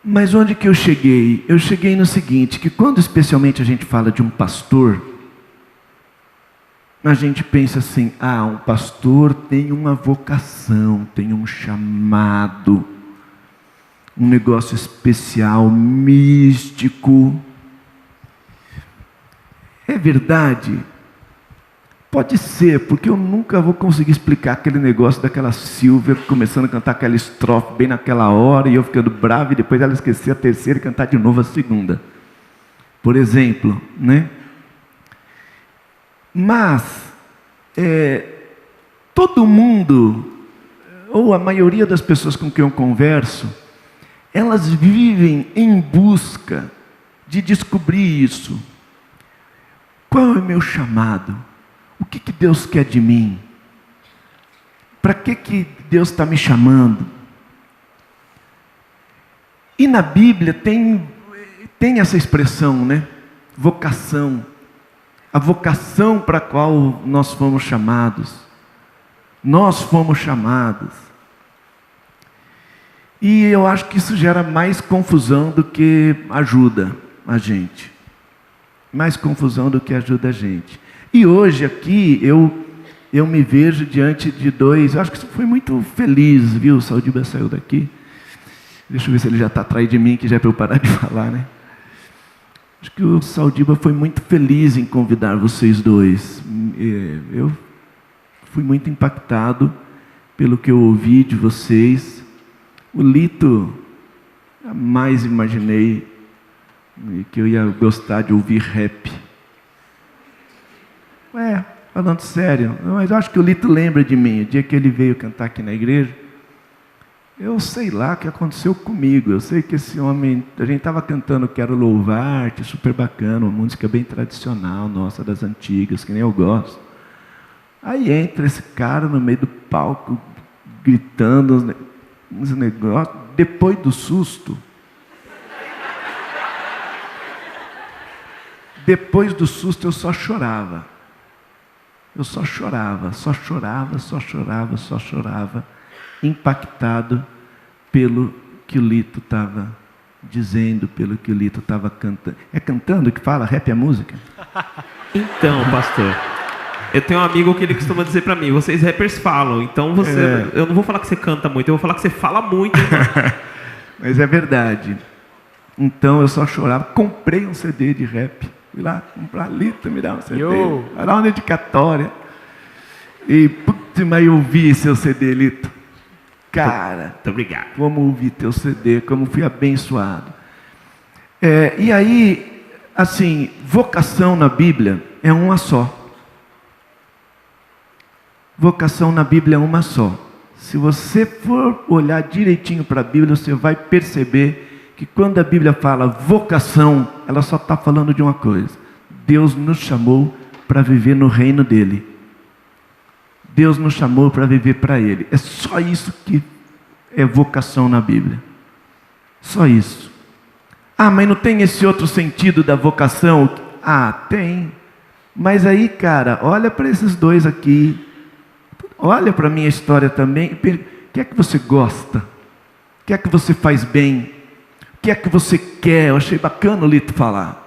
Mas onde que eu cheguei? Eu cheguei no seguinte, que quando especialmente a gente fala de um pastor, a gente pensa assim: ah, um pastor tem uma vocação, tem um chamado, um negócio especial, místico. É verdade? Pode ser, porque eu nunca vou conseguir explicar aquele negócio daquela Silvia começando a cantar aquela estrofe bem naquela hora e eu ficando bravo e depois ela esquecer a terceira e cantar de novo a segunda. Por exemplo, né? Mas, todo mundo, ou a maioria das pessoas com quem eu converso, elas vivem em busca de descobrir isso. Qual é o meu chamado? O que Deus quer de mim? Para que Deus está me chamando? E na Bíblia tem essa expressão, né? Vocação. A vocação para a qual nós fomos chamados. Nós fomos chamados. E eu acho que isso gera mais confusão do que ajuda a gente. Mais confusão do que ajuda a gente. E hoje aqui eu me vejo diante de dois. Eu acho que isso foi muito feliz, viu? O Saldiba saiu daqui. Deixa eu ver se ele já está atrás de mim, que já é para eu parar de falar, né? Acho que o Saldiba foi muito feliz em convidar vocês dois. Eu fui muito impactado pelo que eu ouvi de vocês. O Lito, jamais imaginei que eu ia gostar de ouvir rap. Falando sério, mas eu acho que o Lito lembra de mim. O dia que ele veio cantar aqui na igreja, eu sei lá o que aconteceu comigo. Eu sei que esse homem, a gente estava cantando Quero Louvar-te, super bacana, uma música bem tradicional, nossa, das antigas, que nem eu gosto. Aí entra esse cara no meio do palco, gritando uns negócios. Depois do susto, eu só chorava. Eu só chorava, impactado pelo que o Lito estava dizendo, pelo que o Lito estava cantando. É cantando que fala? Rap é música? Então, pastor, eu tenho um amigo que ele costuma dizer para mim: vocês rappers falam, então eu não vou falar que você canta muito, eu vou falar que você fala muito. Mas é verdade. Então eu só chorava. Comprei um CD de rap. Fui lá comprar Lito, me dá um CD. Vai dar uma dedicatória. E, putz, mas eu ouvi seu CD, Lito. Cara, muito obrigado. Como ouvi teu CD, como fui abençoado. E aí, assim, vocação na Bíblia é uma só. Vocação na Bíblia é uma só. Se você for olhar direitinho para a Bíblia, você vai perceber que quando a Bíblia fala vocação, ela só está falando de uma coisa: Deus nos chamou para viver no reino dEle. Deus nos chamou para viver para Ele. É só isso que é vocação na Bíblia. Só isso. Ah, mas não tem esse outro sentido da vocação? Ah, tem. Mas aí, cara, olha para esses dois aqui. Olha para a minha história também. O que é que você gosta? O que é que você faz bem? O que é que você quer? Eu achei bacana o Lito falar.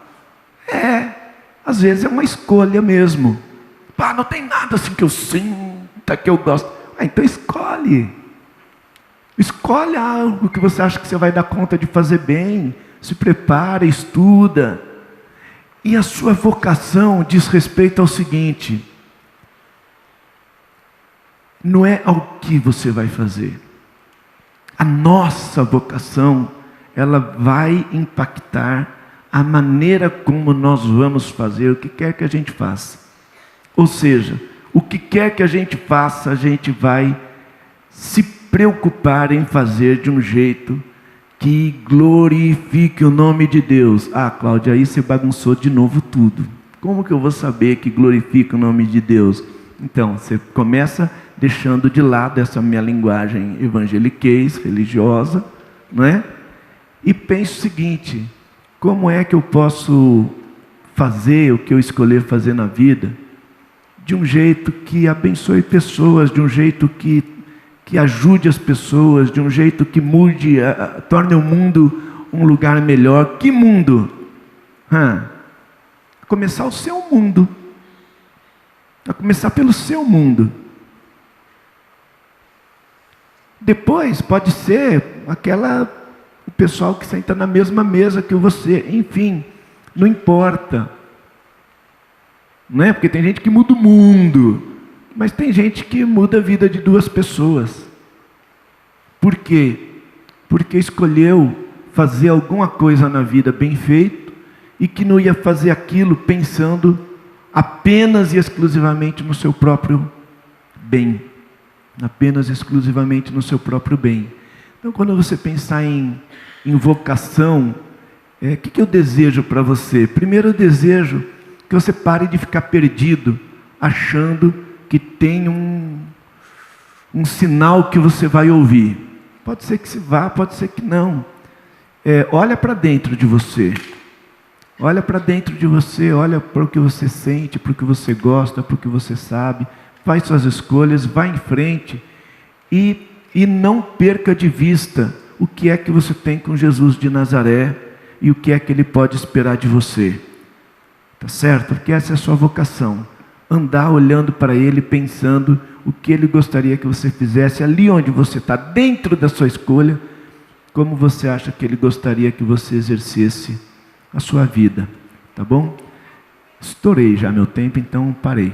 Às vezes é uma escolha mesmo. Não tem nada assim que eu sinta, que eu gosto. Então escolhe. Escolhe algo que você acha que você vai dar conta de fazer bem. Se prepara, estuda. E a sua vocação diz respeito ao seguinte: não é ao que você vai fazer. A nossa vocação, ela vai impactar a maneira como nós vamos fazer o que quer que a gente faça. Ou seja, o que quer que a gente faça, a gente vai se preocupar em fazer de um jeito que glorifique o nome de Deus. Ah, Cláudia, aí você bagunçou de novo tudo. Como que eu vou saber que glorifica o nome de Deus? Então, você começa deixando de lado essa minha linguagem evangeliquez, religiosa, não é? E pense o seguinte: como é que eu posso fazer o que eu escolher fazer na vida de um jeito que abençoe pessoas, de um jeito que ajude as pessoas, de um jeito que mude, torne o mundo um lugar melhor? Que mundo? Começar o seu mundo. A começar pelo seu mundo. Depois pode ser o pessoal que senta na mesma mesa que você. Enfim, não importa. Não é? Porque tem gente que muda o mundo, mas tem gente que muda a vida de duas pessoas. Por quê? Porque escolheu fazer alguma coisa na vida bem feito e que não ia fazer aquilo pensando apenas e exclusivamente no seu próprio bem. Apenas e exclusivamente no seu próprio bem. Então, quando você pensar em vocação, o que eu desejo para você? Primeiro, eu desejo que você pare de ficar perdido, achando que tem um sinal que você vai ouvir. Pode ser que se vá, pode ser que não. Olha para dentro de você. Olha para dentro de você, olha para o que você sente, para o que você gosta, para o que você sabe. Faz suas escolhas, vá em frente e não perca de vista o que é que você tem com Jesus de Nazaré e o que é que Ele pode esperar de você. Tá certo? Porque essa é a sua vocação. Andar olhando para Ele, pensando o que Ele gostaria que você fizesse ali onde você está, dentro da sua escolha, como você acha que Ele gostaria que você exercesse a sua vida. Tá bom? Estourei já meu tempo, então parei.